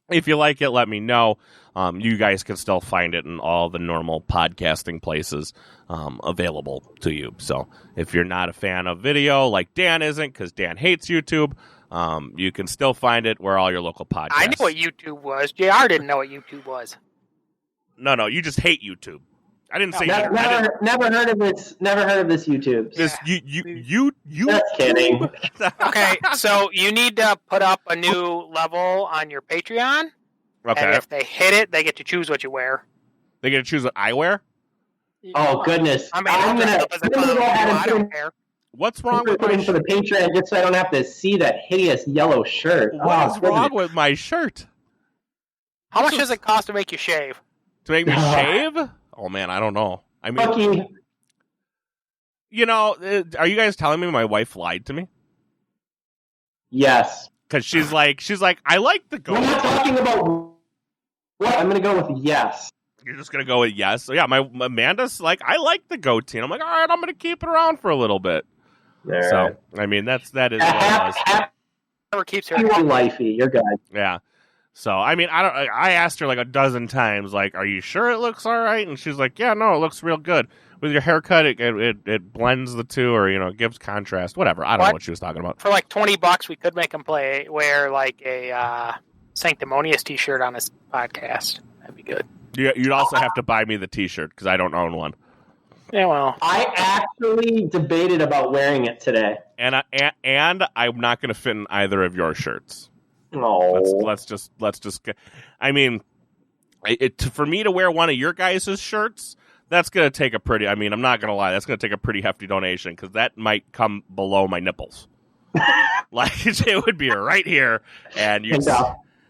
Speaker 1: if you like it, let me know. You guys can still find it in all the normal podcasting places available to you. So if you're not a fan of video, like Dan isn't, because Dan hates YouTube, you can still find it where all your local podcasts.
Speaker 3: I knew what YouTube was. JR didn't know what YouTube was.
Speaker 1: No, you just hate YouTube. I didn't say
Speaker 2: never heard of this. Never heard of this YouTube.
Speaker 1: This you.
Speaker 2: Just kidding.
Speaker 3: Okay, so you need to put up a new level on your Patreon.
Speaker 1: Okay.
Speaker 3: And if they hit it, they get to choose what you wear.
Speaker 1: They get to choose what I wear?
Speaker 2: Oh goodness!
Speaker 3: I mean,
Speaker 2: I'm gonna go ahead and
Speaker 3: I don't care.
Speaker 1: What's wrong with
Speaker 2: put in for the Patreon just so I don't have to see that hideous yellow shirt?
Speaker 1: What is wrong with my shirt?
Speaker 3: How much does it cost to make you shave?
Speaker 1: To make me shave? Oh man, I don't know. I mean,
Speaker 2: Rookie.
Speaker 1: You know, are you guys telling me my wife lied to me?
Speaker 2: Yes.
Speaker 1: Because she's like, I like the goatee.
Speaker 2: We're not talking about what. I'm going to go with yes.
Speaker 1: You're just going to go with yes. So yeah, my Amanda's like, I like the goatee. And I'm like, all right, I'm going to keep it around for a little bit.
Speaker 2: All
Speaker 1: so,
Speaker 2: right.
Speaker 1: I mean, that is what it was.
Speaker 3: Never keeps her.
Speaker 2: You're lifey. You're good.
Speaker 1: Yeah. So, I mean, I asked her like a dozen times, like, are you sure it looks all right? And she's like, yeah, no, it looks real good. With your haircut, it blends the two, or, you know, it gives contrast. Whatever. I don't know what she was talking about.
Speaker 3: For like $20, we could make him wear like a Sanctimonious t-shirt on his podcast. That'd be good.
Speaker 1: You'd also have to buy me the t-shirt, because I don't own one.
Speaker 3: Yeah, well.
Speaker 2: I actually debated about wearing it today.
Speaker 1: And I'm not going to fit in either of your shirts.
Speaker 2: Oh.
Speaker 1: Let's just. I mean, for me to wear one of your guys' shirts, that's going to take a pretty. I mean, I'm not going to lie, that's going to take a pretty hefty donation, because that might come below my nipples. Like it would be right here, and you.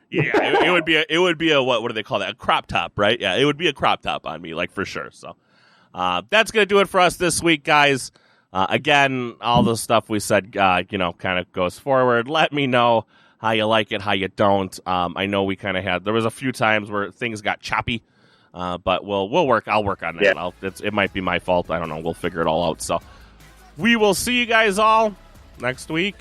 Speaker 1: Yeah, it would be a what do they call that? A crop top, right? Yeah, it would be a crop top on me, like for sure. So, that's going to do it for us this week, guys. Again, all the stuff we said, kind of goes forward. Let me know how you like it, how you don't. I know we kind of there was a few times where things got choppy, but I'll work on that.
Speaker 2: Yeah.
Speaker 1: It might be my fault. I don't know. We'll figure it all out. So we will see you guys all next week.